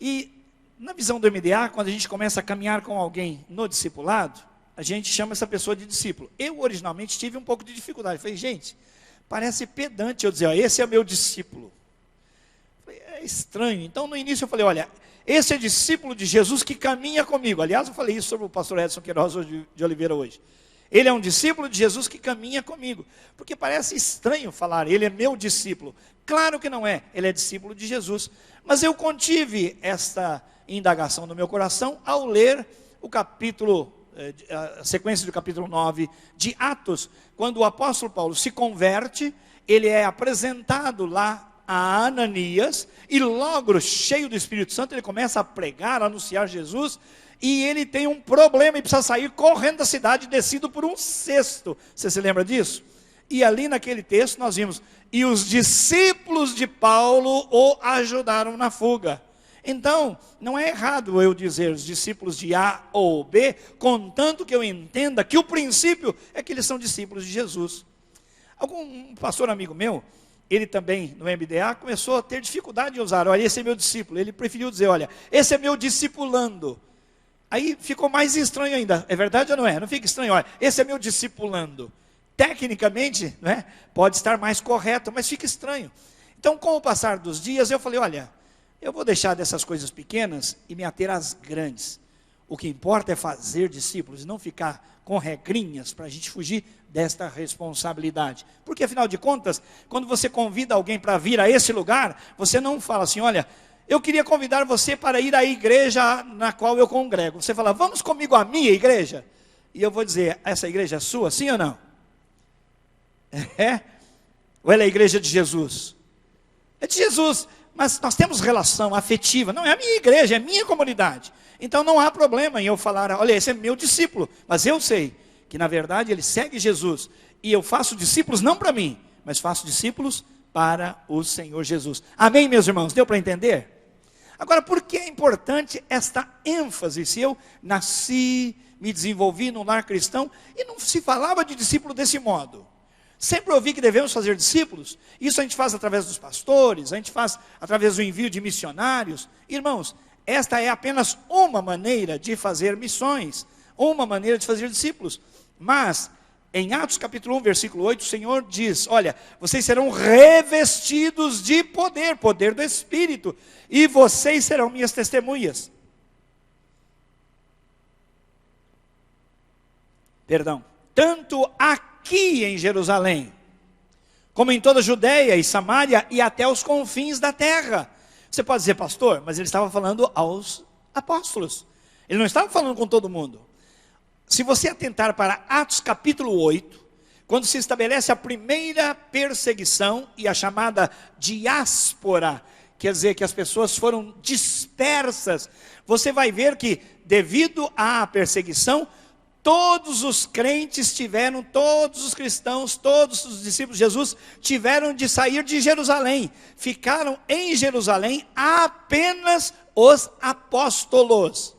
E na visão do MDA, quando a gente começa a caminhar com alguém no discipulado, a gente chama essa pessoa de discípulo. Eu originalmente tive um pouco de dificuldade. Falei, gente, parece pedante eu dizer, ó, esse é meu discípulo. Falei, é estranho. Então no início eu falei, olha, esse é discípulo de Jesus que caminha comigo. Aliás, eu falei isso sobre o pastor Edson Queiroz de Oliveira hoje. Ele é um discípulo de Jesus que caminha comigo. Porque parece estranho falar, ele é meu discípulo. Claro que não é, ele é discípulo de Jesus. Mas eu contive esta indagação no meu coração ao ler o capítulo, a sequência do capítulo 9 de Atos, quando o apóstolo Paulo se converte, ele é apresentado lá a Ananias, e logo, cheio do Espírito Santo, ele começa a pregar, a anunciar Jesus, e ele tem um problema, e precisa sair correndo da cidade, descido por um cesto. Você se lembra disso? E ali naquele texto nós vimos, e os discípulos de Paulo o ajudaram na fuga. Então, não é errado eu dizer os discípulos de A ou B, contanto que eu entenda que o princípio é que eles são discípulos de Jesus. Um pastor amigo meu, ele também no MDA, começou a ter dificuldade em usar, olha, esse é meu discípulo. Ele preferiu dizer, olha, esse é meu discipulando. Aí ficou mais estranho ainda, é verdade ou não é? Não fica estranho, olha, esse é meu discipulando. Tecnicamente, não é? Pode estar mais correto, mas fica estranho. Então, com o passar dos dias, eu falei, olha, eu vou deixar dessas coisas pequenas e me ater às grandes. O que importa é fazer discípulos e não ficar com regrinhas para a gente fugir desta responsabilidade. Porque, afinal de contas, quando você convida alguém para vir a esse lugar, você não fala assim, olha, eu queria convidar você para ir à igreja na qual eu congrego. Você fala, vamos comigo à minha igreja? E eu vou dizer, essa igreja é sua, sim ou não? É? Ou ela é a igreja de Jesus? É de Jesus. Mas nós temos relação afetiva, não é a minha igreja, é a minha comunidade. Então não há problema em eu falar, olha, esse é meu discípulo, mas eu sei que na verdade ele segue Jesus. E eu faço discípulos não para mim, mas faço discípulos para o Senhor Jesus. Amém, meus irmãos? Deu para entender? Agora, por que é importante esta ênfase? Se eu nasci, me desenvolvi num lar cristão, e não se falava de discípulo desse modo. Sempre ouvi que devemos fazer discípulos. Isso a gente faz através dos pastores, a gente faz através do envio de missionários. Irmãos, esta é apenas uma maneira de fazer missões, uma maneira de fazer discípulos. Mas, em Atos capítulo 1, versículo 8, o Senhor diz, olha, vocês serão revestidos de poder, poder do Espírito, e vocês serão minhas testemunhas. Perdão. Tanto aqui em Jerusalém, como em toda a Judeia e Samaria e até os confins da terra. Você pode dizer, pastor, mas ele estava falando aos apóstolos. Ele não estava falando com todo mundo. Se você atentar para Atos capítulo 8, quando se estabelece a primeira perseguição e a chamada diáspora, quer dizer que as pessoas foram dispersas, você vai ver que devido à perseguição, todos os crentes tiveram, todos os cristãos, todos os discípulos de Jesus tiveram de sair de Jerusalém. Ficaram em Jerusalém apenas os apóstolos.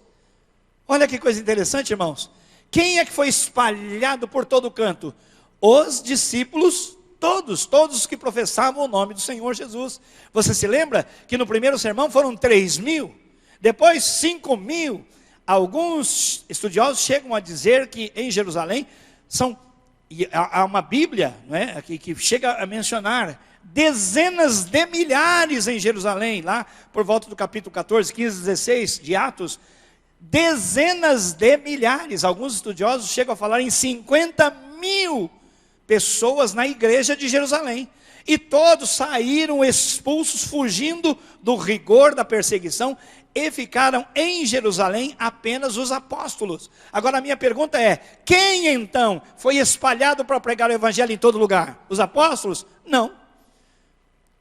Olha que coisa interessante, irmãos. Quem é que foi espalhado por todo canto? Os discípulos, todos os que professavam o nome do Senhor Jesus. Você se lembra que no primeiro sermão foram 3.000, depois 5.000. Alguns estudiosos chegam a dizer que em Jerusalém há uma Bíblia, não é, que chega a mencionar dezenas de milhares em Jerusalém, lá por volta do capítulo 14, 15, 16 de Atos, dezenas de milhares, alguns estudiosos chegam a falar em 50.000 pessoas na igreja de Jerusalém. E todos saíram expulsos, fugindo do rigor da perseguição, e ficaram em Jerusalém apenas os apóstolos. Agora a minha pergunta é, quem então foi espalhado para pregar o evangelho em todo lugar? Os apóstolos? Não.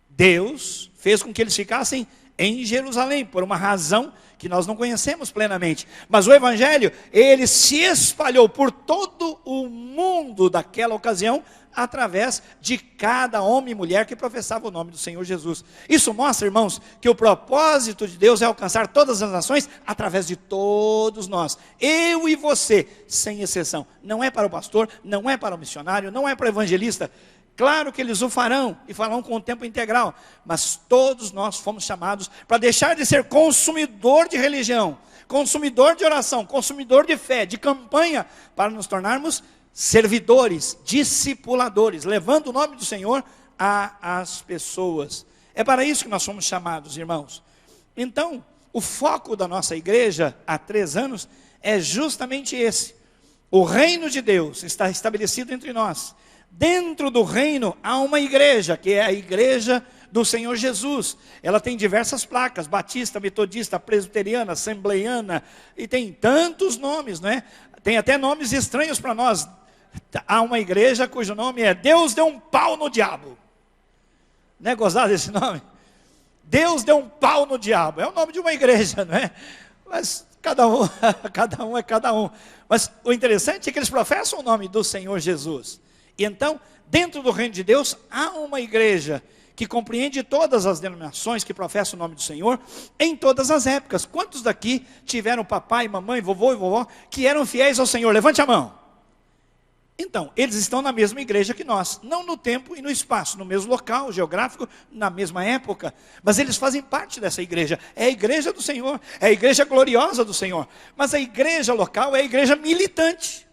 Deus fez com que eles ficassem em Jerusalém, por uma razão que nós não conhecemos plenamente. Mas o evangelho, ele se espalhou por todo o mundo daquela ocasião, através de cada homem e mulher que professava o nome do Senhor Jesus. Isso mostra, irmãos, que o propósito de Deus é alcançar todas as nações através de todos nós. Eu e você, sem exceção. Não é para o pastor, não é para o missionário, não é para o evangelista. Claro que eles o farão e farão com o tempo integral, mas todos nós fomos chamados para deixar de ser consumidor de religião, consumidor de oração, consumidor de fé, de campanha, para nos tornarmos servidores, discipuladores, levando o nome do Senhor às pessoas. É para isso que nós somos chamados, irmãos. Então, o foco da nossa igreja há 3 anos é justamente esse. O reino de Deus está estabelecido entre nós. Dentro do reino há uma igreja, que é a igreja do Senhor Jesus. Ela tem diversas placas: batista, metodista, presbiteriana, assembleiana, e tem tantos nomes, não é? Tem até nomes estranhos para nós. Há uma igreja cujo nome é Deus deu um pau no diabo. Não é gozado esse nome? Deus deu um pau no diabo. É o nome de uma igreja, não é? Mas cada um é cada um. Mas o interessante é que eles professam o nome do Senhor Jesus. E então, dentro do reino de Deus, há uma igreja que compreende todas as denominações que professam o nome do Senhor, em todas as épocas. Quantos daqui tiveram papai, mamãe, vovô e vovó, que eram fiéis ao Senhor? Levante a mão. Então, eles estão na mesma igreja que nós, não no tempo e no espaço, no mesmo local geográfico, na mesma época, mas eles fazem parte dessa igreja. É a igreja do Senhor, é a igreja gloriosa do Senhor. Mas a igreja local é a igreja militante,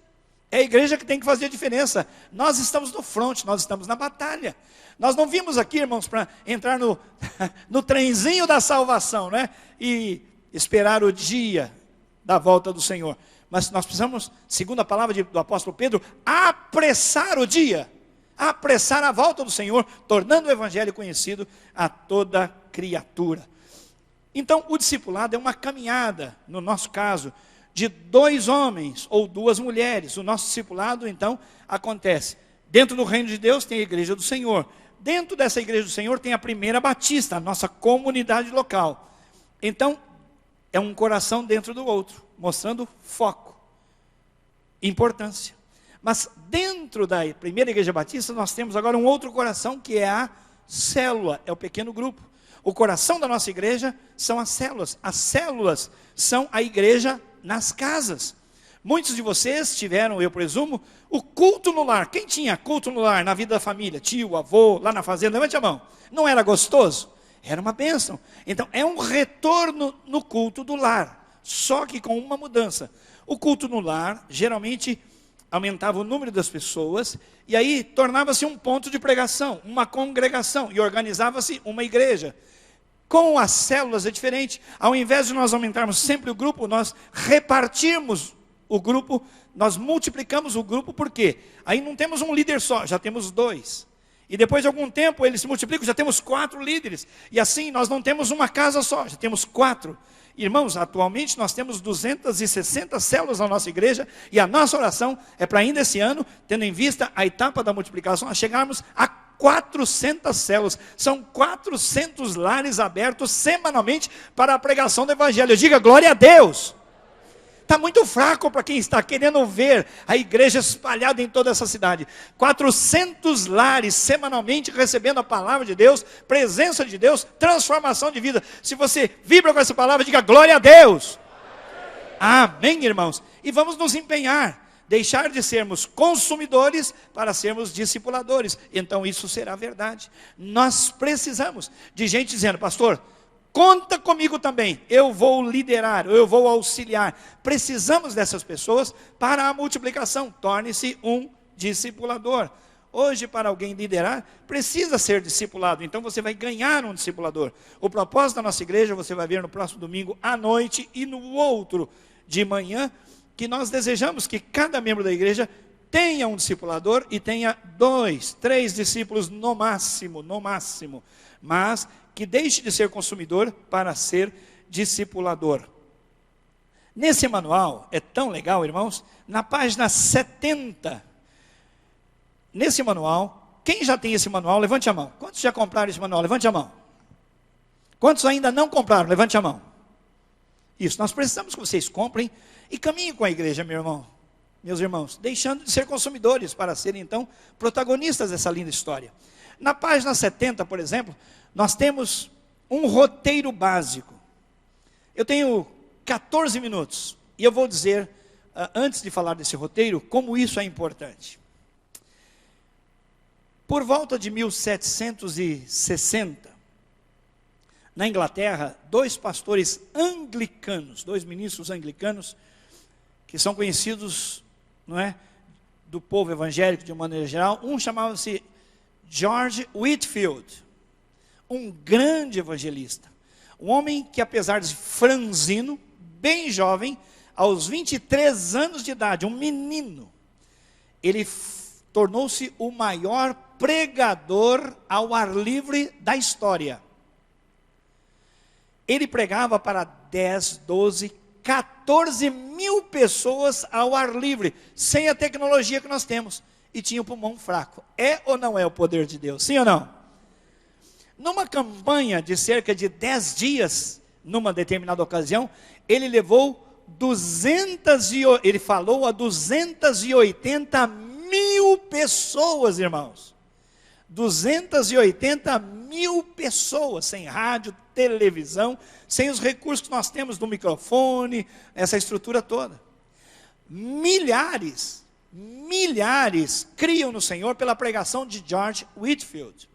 é a igreja que tem que fazer a diferença. Nós estamos no fronte, nós estamos na batalha. Nós não vimos aqui, irmãos, para entrar no trenzinho da salvação, né? E esperar o dia da volta do Senhor. Mas nós precisamos, segundo a palavra do apóstolo Pedro, apressar o dia, apressar a volta do Senhor, tornando o evangelho conhecido a toda criatura. Então, o discipulado é uma caminhada, no nosso caso, de 2 homens ou 2 mulheres. O nosso discipulado, então, acontece dentro do reino de Deus. Tem a igreja do Senhor. Dentro dessa igreja do Senhor tem a Primeira Batista, a nossa comunidade local. Então, é um coração dentro do outro, mostrando foco, importância. Mas dentro da Primeira Igreja Batista, nós temos agora um outro coração, que é a célula, é o pequeno grupo. O coração da nossa igreja são as células. As células são a igreja nas casas. Muitos de vocês tiveram, eu presumo, o culto no lar. Quem tinha culto no lar na vida da família? Tio, avô, lá na fazenda? Levante a mão. Não era gostoso? Era uma bênção. Então, é um retorno no culto do lar, só que com uma mudança. O culto no lar, geralmente, aumentava o número das pessoas, e aí tornava-se um ponto de pregação, uma congregação, e organizava-se uma igreja. Com as células é diferente. Ao invés de nós aumentarmos sempre o grupo, nós repartimos o grupo, nós multiplicamos o grupo. Por quê? Aí não temos um líder só, já temos 2. E depois de algum tempo eles se multiplicam, já temos 4 líderes. E assim nós não temos uma casa só, já temos 4. Irmãos, atualmente nós temos 260 células na nossa igreja. E a nossa oração é para ainda esse ano, tendo em vista a etapa da multiplicação, a chegarmos a 400 células. São 400 lares abertos semanalmente para a pregação do evangelho. Diga glória a Deus. Está muito fraco para quem está querendo ver a igreja espalhada em toda essa cidade. 400 lares semanalmente recebendo a palavra de Deus, presença de Deus, transformação de vida. Se você vibra com essa palavra, diga glória a Deus. Amém, irmãos. E vamos nos empenhar, deixar de sermos consumidores para sermos discipuladores. Então isso será verdade. Nós precisamos de gente dizendo: pastor, conta comigo também, eu vou liderar, eu vou auxiliar. Precisamos dessas pessoas para a multiplicação. Torne-se um discipulador. Hoje, para alguém liderar, precisa ser discipulado. Então você vai ganhar um discipulador. O propósito da nossa igreja, você vai ver no próximo domingo à noite e no outro de manhã, que nós desejamos que cada membro da igreja tenha um discipulador e tenha 2, 3 discípulos no máximo. Mas que deixe de ser consumidor para ser discipulador. Nesse manual, é tão legal, irmãos, na página 70, nesse manual, quem já tem esse manual, levante a mão. Quantos já compraram esse manual? Levante a mão. Quantos ainda não compraram? Levante a mão. Isso, nós precisamos que vocês comprem e caminhem com a igreja, meu irmão, meus irmãos, deixando de ser consumidores para serem então protagonistas dessa linda história. Na página 70, por exemplo, nós temos um roteiro básico. Eu tenho 14 minutos e eu vou dizer, antes de falar desse roteiro, como isso é importante. Por volta de 1760, na Inglaterra, dois pastores anglicanos, dois ministros anglicanos, que são conhecidos, não é, do povo evangélico de uma maneira geral, um chamava-se George Whitefield, um grande evangelista, um homem que, apesar de franzino, bem jovem, aos 23 anos de idade, um menino, ele tornou-se o maior pregador ao ar livre da história. Ele pregava para 10, 12, 14 mil pessoas ao ar livre, sem a tecnologia que nós temos, e tinha o pulmão fraco. É ou não é o poder de Deus? Sim ou não? Numa campanha de cerca de 10 dias, numa determinada ocasião, ele falou a 280 mil pessoas, irmãos. 280 mil pessoas, sem rádio, televisão, sem os recursos que nós temos do microfone, essa estrutura toda. Milhares criam no Senhor pela pregação de George Whitefield.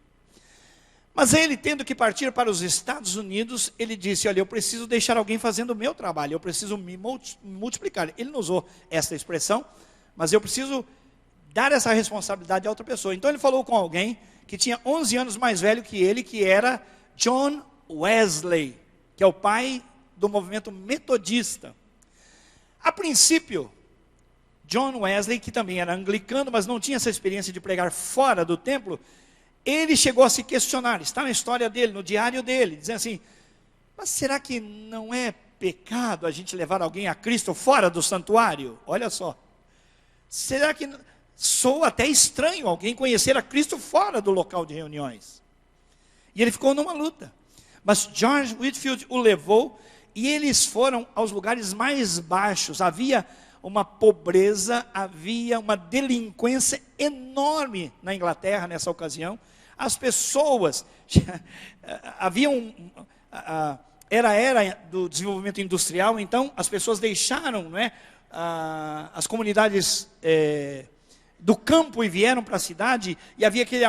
Mas ele, tendo que partir para os Estados Unidos, ele disse, olha, eu preciso deixar alguém fazendo o meu trabalho, eu preciso me multiplicar. Ele não usou essa expressão, mas eu preciso dar essa responsabilidade a outra pessoa. Então ele falou com alguém que tinha 11 anos mais velho que ele, que era John Wesley, que é o pai do movimento metodista. A princípio, John Wesley, que também era anglicano, mas não tinha essa experiência de pregar fora do templo, ele chegou a se questionar, está na história dele, no diário dele, dizendo assim, mas será que não é pecado a gente levar alguém a Cristo fora do santuário? Olha só, será que soa até estranho alguém conhecer a Cristo fora do local de reuniões? E ele ficou numa luta, mas George Whitefield o levou, e eles foram aos lugares mais baixos, havia uma pobreza, havia uma delinquência enorme na Inglaterra nessa ocasião. As pessoas, era do desenvolvimento industrial, então as pessoas deixaram, não é, as comunidades do campo e vieram para a cidade, e havia aquele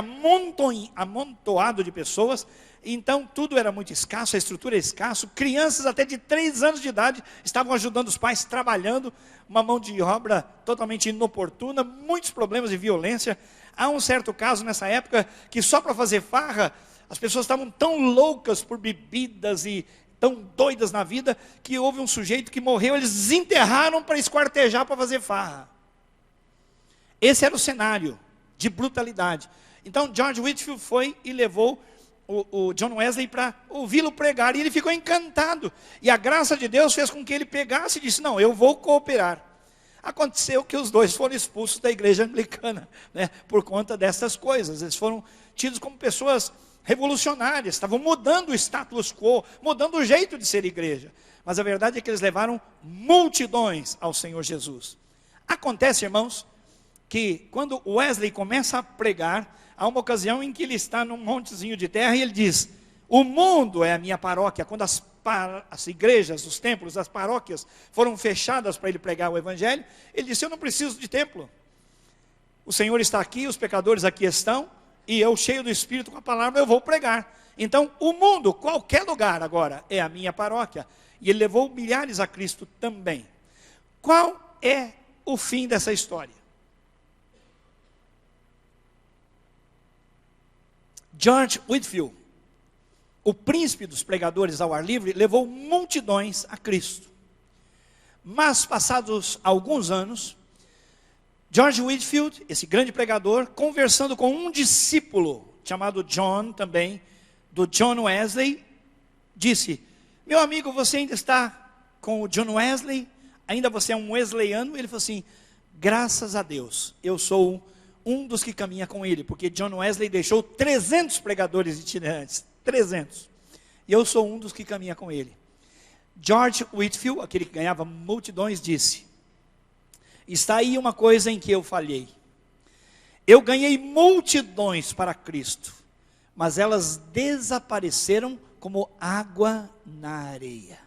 amontoado de pessoas. Então tudo era muito escasso, a estrutura era escassa, crianças até de 3 anos de idade estavam ajudando os pais, trabalhando, uma mão de obra totalmente inoportuna, muitos problemas de violência. Há um certo caso nessa época, que só para fazer farra, as pessoas estavam tão loucas por bebidas e tão doidas na vida, que houve um sujeito que morreu, eles desenterraram para esquartejar para fazer farra. Esse era o cenário de brutalidade. Então George Whitefield foi e levou o John Wesley para ouvi-lo pregar, e ele ficou encantado, e a graça de Deus fez com que ele pegasse e disse, não, eu vou cooperar. Aconteceu que os dois foram expulsos da igreja anglicana, né, por conta dessas coisas. Eles foram tidos como pessoas revolucionárias, estavam mudando o status quo, mudando o jeito de ser igreja, mas a verdade é que eles levaram multidões ao Senhor Jesus. Acontece, irmãos, que quando Wesley começa a pregar, há uma ocasião em que ele está num montezinho de terra e ele diz, o mundo é a minha paróquia. Quando as igrejas, os templos, as paróquias foram fechadas para ele pregar o evangelho, ele disse, eu não preciso de templo. O Senhor está aqui, os pecadores aqui estão, e eu, cheio do Espírito com a palavra, eu vou pregar. Então o mundo, qualquer lugar agora, é a minha paróquia. E ele levou milhares a Cristo também. Qual é o fim dessa história? George Whitefield, o príncipe dos pregadores ao ar livre, levou multidões a Cristo. Mas passados alguns anos, George Whitefield, esse grande pregador, conversando com um discípulo, chamado John também, do John Wesley, disse, meu amigo, você ainda está com o John Wesley? Ainda você é um wesleyano? Ele falou assim, graças a Deus, eu sou um dos que caminha com ele, porque John Wesley deixou 300 pregadores itinerantes, 300. e eu sou um dos que caminha com ele. George Whitefield, aquele que ganhava multidões, disse: está aí uma coisa em que eu falhei. Eu ganhei multidões para Cristo, mas elas desapareceram como água na areia.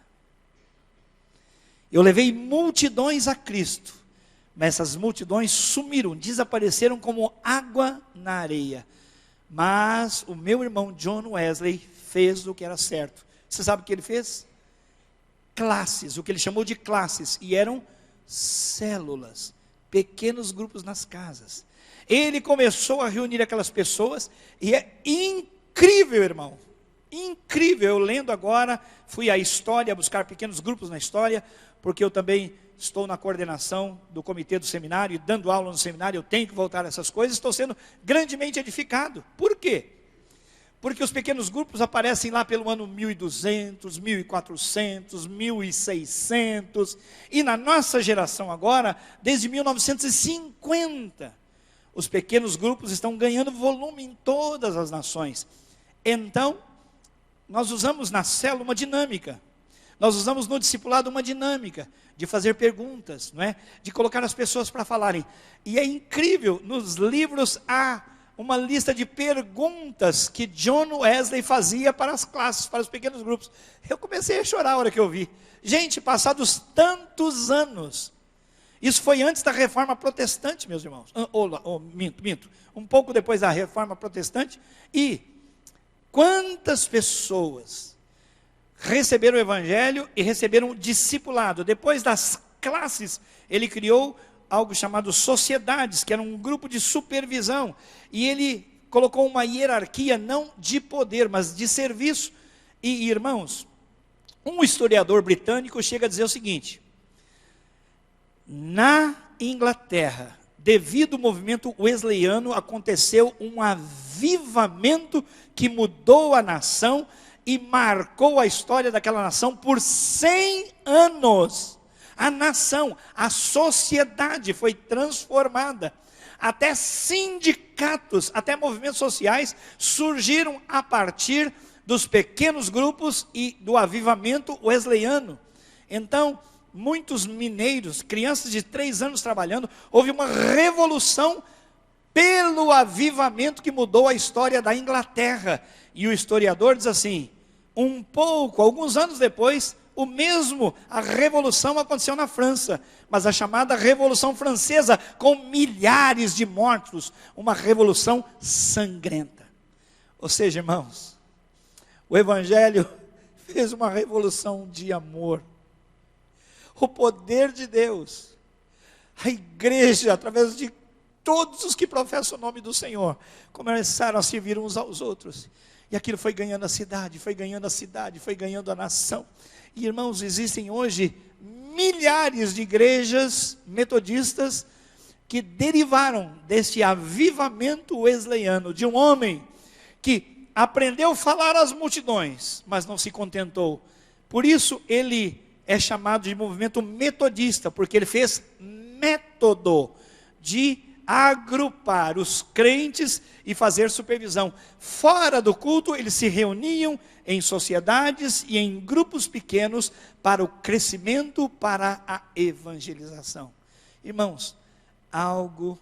Eu levei multidões a Cristo, mas essas multidões sumiram, desapareceram como água na areia. Mas o meu irmão John Wesley fez o que era certo. Você sabe o que ele fez? Classes, o que ele chamou de classes, e eram células, pequenos grupos nas casas. Ele começou a reunir aquelas pessoas, e é incrível, irmão, incrível. Eu lendo agora, fui à história, buscar pequenos grupos na história, porque eu também estou na coordenação do comitê do seminário, e dando aula no seminário, eu tenho que voltar a essas coisas, estou sendo grandemente edificado. Por quê? Porque os pequenos grupos aparecem lá pelo ano 1200, 1400, 1600, e na nossa geração agora, desde 1950, os pequenos grupos estão ganhando volume em todas as nações. Então, nós usamos na célula uma dinâmica, nós usamos no discipulado uma dinâmica, de fazer perguntas, não é? De colocar as pessoas para falarem. E é incrível, nos livros há uma lista de perguntas que John Wesley fazia para as classes, para os pequenos grupos. Eu comecei a chorar a hora que eu vi. Gente, passados tantos anos, isso foi antes da Reforma Protestante, meus irmãos. Minto. Um pouco depois da Reforma Protestante. E quantas pessoas receberam o Evangelho e receberam o discipulado? Depois das classes, ele criou algo chamado sociedades, que era um grupo de supervisão. E ele colocou uma hierarquia, não de poder, mas de serviço. E, irmãos, um historiador britânico chega a dizer o seguinte: na Inglaterra, devido ao movimento wesleyano, aconteceu um avivamento que mudou a nação e marcou a história daquela nação por 100 anos. A nação, a sociedade foi transformada. Até sindicatos, até movimentos sociais surgiram a partir dos pequenos grupos e do avivamento wesleyano. Então, muitos mineiros, crianças de 3 anos trabalhando, houve uma revolução pelo avivamento que mudou a história da Inglaterra. E o historiador diz assim: alguns anos depois, a revolução aconteceu na França, mas a chamada Revolução Francesa, com milhares de mortos, uma revolução sangrenta. Ou seja, irmãos, o Evangelho fez uma revolução de amor. O poder de Deus, a igreja, através de todos os que professam o nome do Senhor, começaram a servir uns aos outros. E aquilo foi ganhando a cidade, foi ganhando a cidade, foi ganhando a nação. E, irmãos, existem hoje milhares de igrejas metodistas que derivaram desse avivamento wesleyano, de um homem que aprendeu a falar às multidões, mas não se contentou. Por isso ele é chamado de movimento metodista, porque ele fez método de agrupar os crentes e fazer supervisão. Fora do culto, eles se reuniam em sociedades e em grupos pequenos para o crescimento, para a evangelização. Irmãos, algo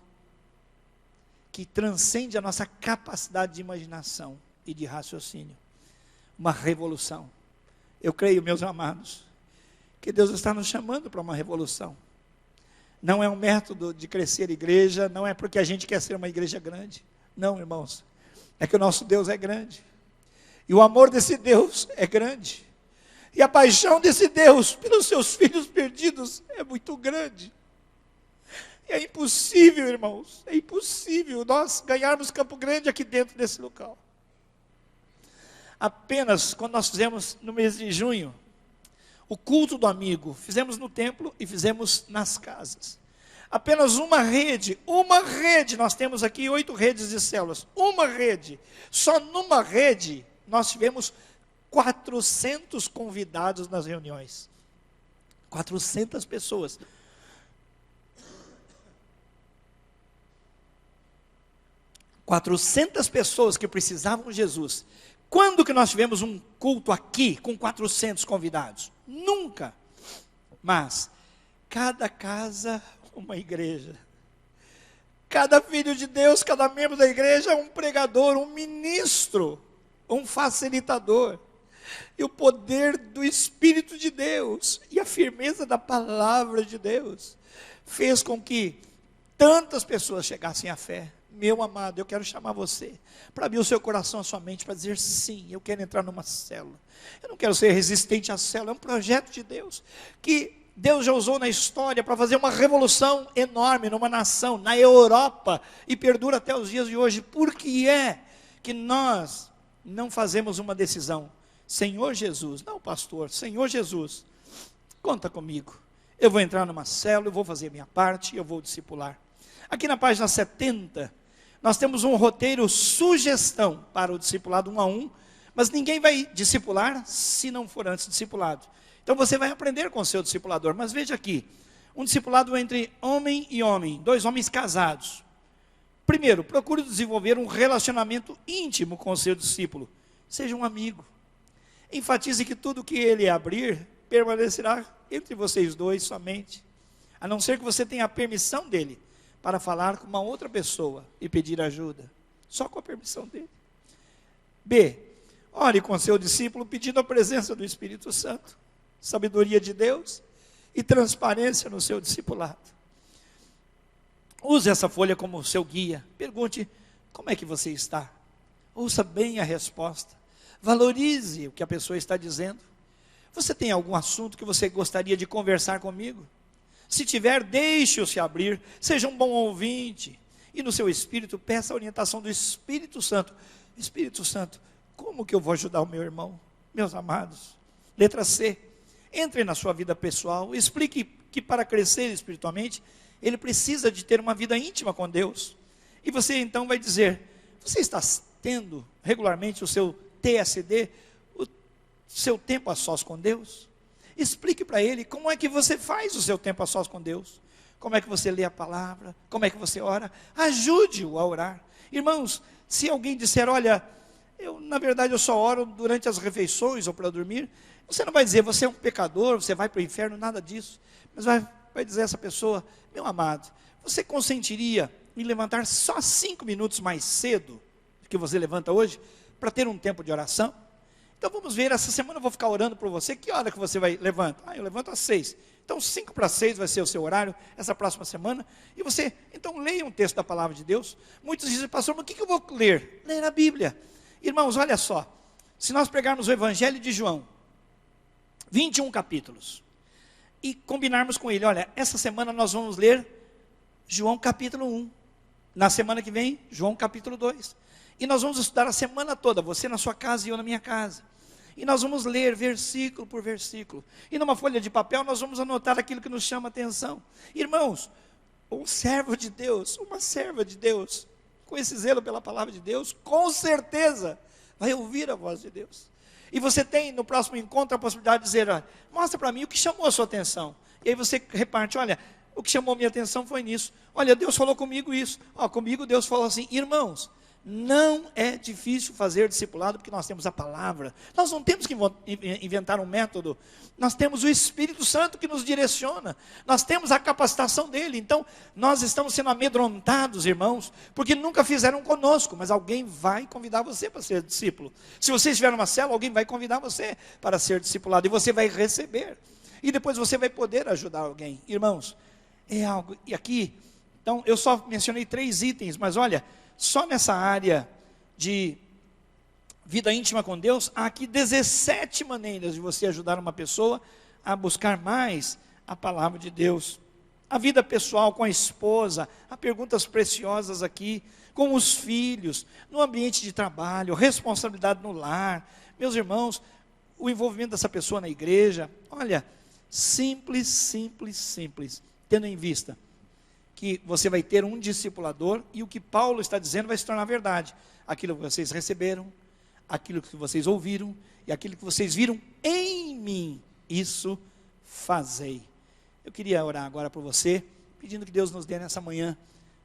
que transcende a nossa capacidade de imaginação e de raciocínio. Uma revolução. Eu creio, meus amados, que Deus está nos chamando para uma revolução. Não é um método de crescer igreja, não é porque a gente quer ser uma igreja grande. Não, irmãos, é que o nosso Deus é grande. E o amor desse Deus é grande. E a paixão desse Deus pelos seus filhos perdidos é muito grande. E é impossível, irmãos, é impossível nós ganharmos Campo Grande aqui dentro desse local. Apenas quando nós fizemos no mês de junho, o culto do amigo, fizemos no templo e fizemos nas casas. Apenas uma rede, nós temos aqui 8 redes de células, uma rede, só numa rede nós tivemos 400 convidados nas reuniões, 400 pessoas. Quatrocentas pessoas que precisavam de Jesus, Quando que nós tivemos um culto aqui com 400 convidados? Nunca. Mas cada casa, uma igreja. Cada filho de Deus, cada membro da igreja é um pregador, um ministro, um facilitador. E o poder do Espírito de Deus e a firmeza da palavra de Deus fez com que tantas pessoas chegassem à fé. Meu amado, eu quero chamar você para abrir o seu coração, a sua mente, para dizer sim, eu quero entrar numa célula. Eu não quero ser resistente à célula, é um projeto de Deus, que Deus já usou na história para fazer uma revolução enorme numa nação, na Europa, e perdura até os dias de hoje. Por que é que nós não fazemos uma decisão? Senhor Jesus, não pastor, Senhor Jesus, conta comigo, eu vou entrar numa célula, eu vou fazer a minha parte, eu vou discipular. Aqui na página 70, nós temos um roteiro sugestão para o discipulado 1 a 1, mas ninguém vai discipular se não for antes discipulado. Então você vai aprender com o seu discipulador, mas veja aqui, um discipulado entre homem e homem, 2 homens casados. Primeiro, procure desenvolver um relacionamento íntimo com o seu discípulo, seja um amigo. Enfatize que tudo que ele abrir, permanecerá entre vocês dois somente, a não ser que você tenha a permissão dele, para falar com uma outra pessoa e pedir ajuda, só com a permissão dele. B, ore com seu discípulo pedindo a presença do Espírito Santo, sabedoria de Deus e transparência no seu discipulado. Use essa folha como seu guia, pergunte como é que você está, ouça bem a resposta, valorize o que a pessoa está dizendo. Você tem algum assunto que você gostaria de conversar comigo? Se tiver, deixe-o se abrir, seja um bom ouvinte, e no seu espírito, peça a orientação do Espírito Santo. Espírito Santo, como que eu vou ajudar o meu irmão? Meus amados, letra C, entre na sua vida pessoal, explique que para crescer espiritualmente, ele precisa de ter uma vida íntima com Deus, e você então vai dizer, você está tendo regularmente o seu TSD, o seu tempo a sós com Deus? Explique para ele como é que você faz o seu tempo a sós com Deus, como é que você lê a palavra, como é que você ora, ajude-o a orar. Irmãos, se alguém disser, olha, na verdade eu só oro durante as refeições ou para dormir, você não vai dizer, você é um pecador, você vai para o inferno, nada disso, mas vai dizer a essa pessoa, meu amado, você consentiria em levantar só 5 minutos mais cedo do que você levanta hoje, para ter um tempo de oração? Então vamos ver, essa semana eu vou ficar orando por você, que hora que você vai levantar? Eu levanto às 6, então 5 para 6 vai ser o seu horário, essa próxima semana, e você, então leia um texto da palavra de Deus. Muitos dizem, pastor, mas o que eu vou ler? Ler a Bíblia. Irmãos, olha só, se nós pegarmos o Evangelho de João, 21 capítulos, e combinarmos com ele, olha, essa semana nós vamos ler João capítulo 1, na semana que vem, João capítulo 2, e nós vamos estudar a semana toda, você na sua casa e eu na minha casa, e nós vamos ler versículo por versículo, e numa folha de papel nós vamos anotar aquilo que nos chama a atenção. Irmãos, um servo de Deus, uma serva de Deus, com esse zelo pela palavra de Deus, com certeza vai ouvir a voz de Deus. E você tem no próximo encontro a possibilidade de dizer, olha, mostra para mim o que chamou a sua atenção. E aí você reparte, olha, o que chamou a minha atenção foi nisso. Olha, Deus falou comigo isso. Comigo Deus falou assim, irmãos, não é difícil fazer discipulado, porque nós temos a palavra, nós não temos que inventar um método, nós temos o Espírito Santo que nos direciona, nós temos a capacitação dele, então nós estamos sendo amedrontados, irmãos, porque nunca fizeram conosco, mas alguém vai convidar você para ser discípulo. Se você estiver numa célula, alguém vai convidar você para ser discipulado, e você vai receber, e depois você vai poder ajudar alguém. Irmãos, é algo, e aqui, então eu só mencionei 3 itens, mas olha, só nessa área de vida íntima com Deus, há aqui 17 maneiras de você ajudar uma pessoa a buscar mais a palavra de Deus. A vida pessoal com a esposa, há perguntas preciosas aqui, com os filhos, no ambiente de trabalho, responsabilidade no lar. Meus irmãos, o envolvimento dessa pessoa na igreja, olha, simples, simples, simples, tendo em vista que você vai ter um discipulador, e o que Paulo está dizendo vai se tornar verdade. Aquilo que vocês receberam, aquilo que vocês ouviram, e aquilo que vocês viram em mim, isso fazei. Eu queria orar agora por você, pedindo que Deus nos dê nessa manhã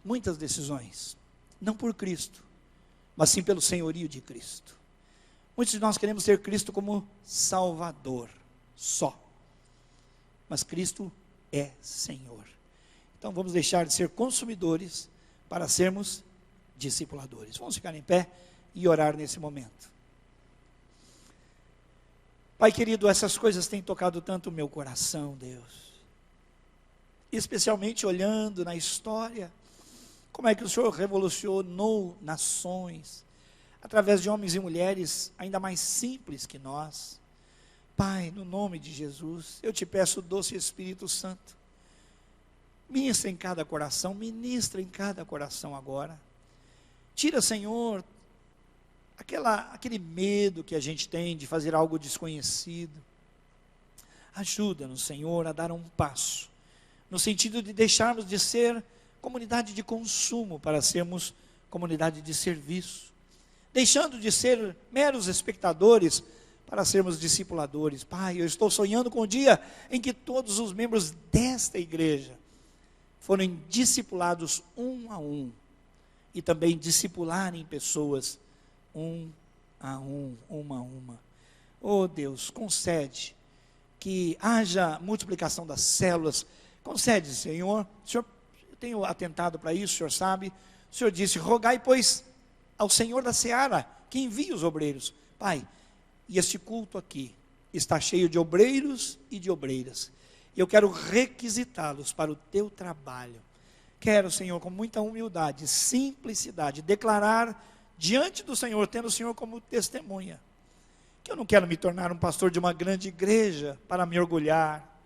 muitas decisões, não por Cristo, mas sim pelo senhorio de Cristo. Muitos de nós queremos ter Cristo como Salvador, só. Mas Cristo é Senhor. Então vamos deixar de ser consumidores para sermos discipuladores. Vamos ficar em pé e orar nesse momento. Pai querido, essas coisas têm tocado tanto o meu coração, Deus. Especialmente olhando na história, como é que o Senhor revolucionou nações, através de homens e mulheres ainda mais simples que nós. Pai, no nome de Jesus, eu te peço, doce Espírito Santo, ministra em cada coração, ministra em cada coração agora. Tira, Senhor, aquele medo que a gente tem de fazer algo desconhecido. Ajuda-nos, Senhor, a dar um passo, no sentido de deixarmos de ser comunidade de consumo para sermos comunidade de serviço, deixando de ser meros espectadores para sermos discipuladores. Pai, eu estou sonhando com o dia em que todos os membros desta igreja forem discipulados um a um, e também discipularem pessoas um a um, uma a uma. Oh Deus, concede que haja multiplicação das células. Concede, Senhor. O Senhor, eu tenho atentado para isso, o Senhor sabe. O Senhor disse: rogai, pois, ao Senhor da seara, que envie os obreiros. Pai, e este culto aqui está cheio de obreiros e de obreiras. E eu quero requisitá-los para o teu trabalho. Quero, Senhor, com muita humildade, simplicidade, declarar diante do Senhor, tendo o Senhor como testemunha, que eu não quero me tornar um pastor de uma grande igreja para me orgulhar.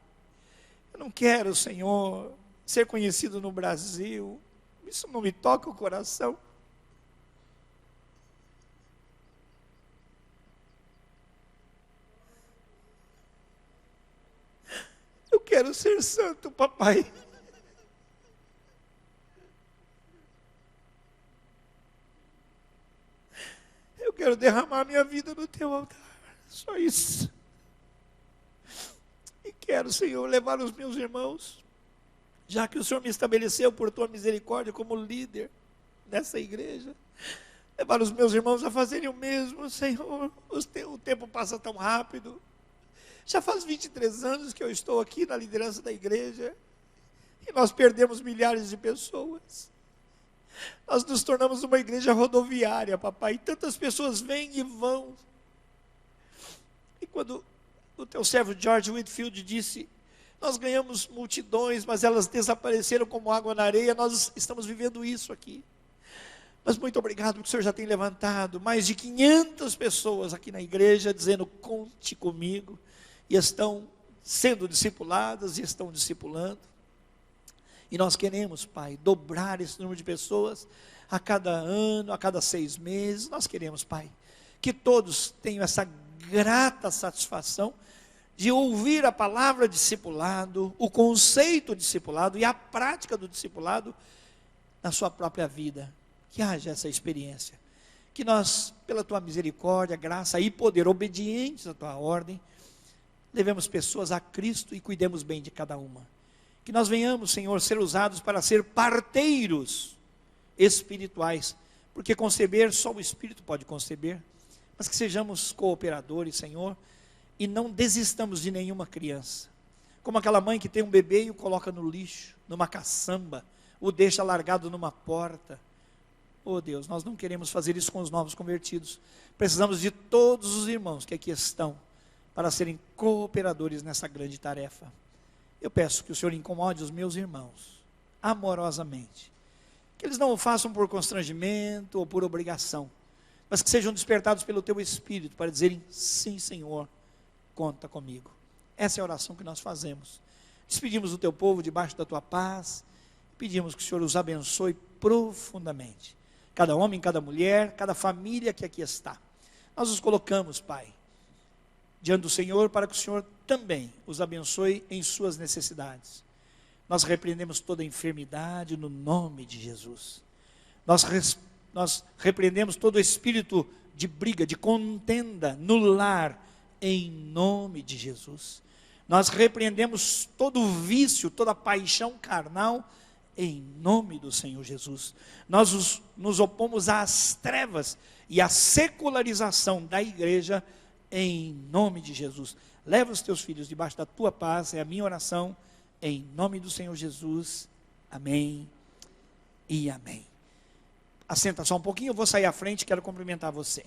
Eu não quero, Senhor, ser conhecido no Brasil. Isso não me toca o coração. Eu quero ser santo, papai. Eu quero derramar minha vida no teu altar, só isso. E quero, Senhor, levar os meus irmãos, já que o Senhor me estabeleceu por tua misericórdia como líder dessa igreja, levar os meus irmãos a fazerem o mesmo. Senhor, o tempo passa tão rápido. Já faz 23 anos que eu estou aqui na liderança da igreja, e nós perdemos milhares de pessoas. Nós nos tornamos uma igreja rodoviária, papai, e tantas pessoas vêm e vão. E quando o teu servo George Whitefield disse: nós ganhamos multidões, mas elas desapareceram como água na areia, nós estamos vivendo isso aqui. Mas muito obrigado, porque o Senhor já tem levantado mais de 500 pessoas aqui na igreja, dizendo: conte comigo, e estão sendo discipuladas, e estão discipulando. E nós queremos, Pai, dobrar esse número de pessoas a cada ano, a cada 6 meses. Nós queremos, Pai, que todos tenham essa grata satisfação de ouvir a palavra discipulado, o conceito discipulado e a prática do discipulado na sua própria vida. Que haja essa experiência. Que nós, pela tua misericórdia, graça e poder, obedientes à tua ordem, levemos pessoas a Cristo e cuidemos bem de cada uma. Que nós venhamos, Senhor, ser usados para ser parteiros espirituais, porque conceber só o Espírito pode conceber, mas que sejamos cooperadores, Senhor, e não desistamos de nenhuma criança, como aquela mãe que tem um bebê e o coloca no lixo, numa caçamba, o deixa largado numa porta. Oh Deus, nós não queremos fazer isso com os novos convertidos. Precisamos de todos os irmãos que aqui estão para serem cooperadores nessa grande tarefa. Eu peço que o Senhor incomode os meus irmãos, amorosamente, que eles não o façam por constrangimento ou por obrigação, mas que sejam despertados pelo teu Espírito para dizerem: sim, Senhor, conta comigo. Essa é a oração que nós fazemos. Despedimos o teu povo debaixo da tua paz, pedimos que o Senhor os abençoe profundamente, cada homem, cada mulher, cada família que aqui está. Nós os colocamos, Pai, diante do Senhor, para que o Senhor também os abençoe em suas necessidades. Nós repreendemos toda enfermidade no nome de Jesus. Nós repreendemos todo espírito de briga, de contenda no lar, em nome de Jesus. Nós repreendemos todo vício, toda paixão carnal, em nome do Senhor Jesus. Nós nos opomos às trevas e à secularização da igreja em nome de Jesus. Leva os teus filhos debaixo da tua paz, é a minha oração, em nome do Senhor Jesus. Amém e amém. Assenta só um pouquinho, eu vou sair à frente, quero cumprimentar você.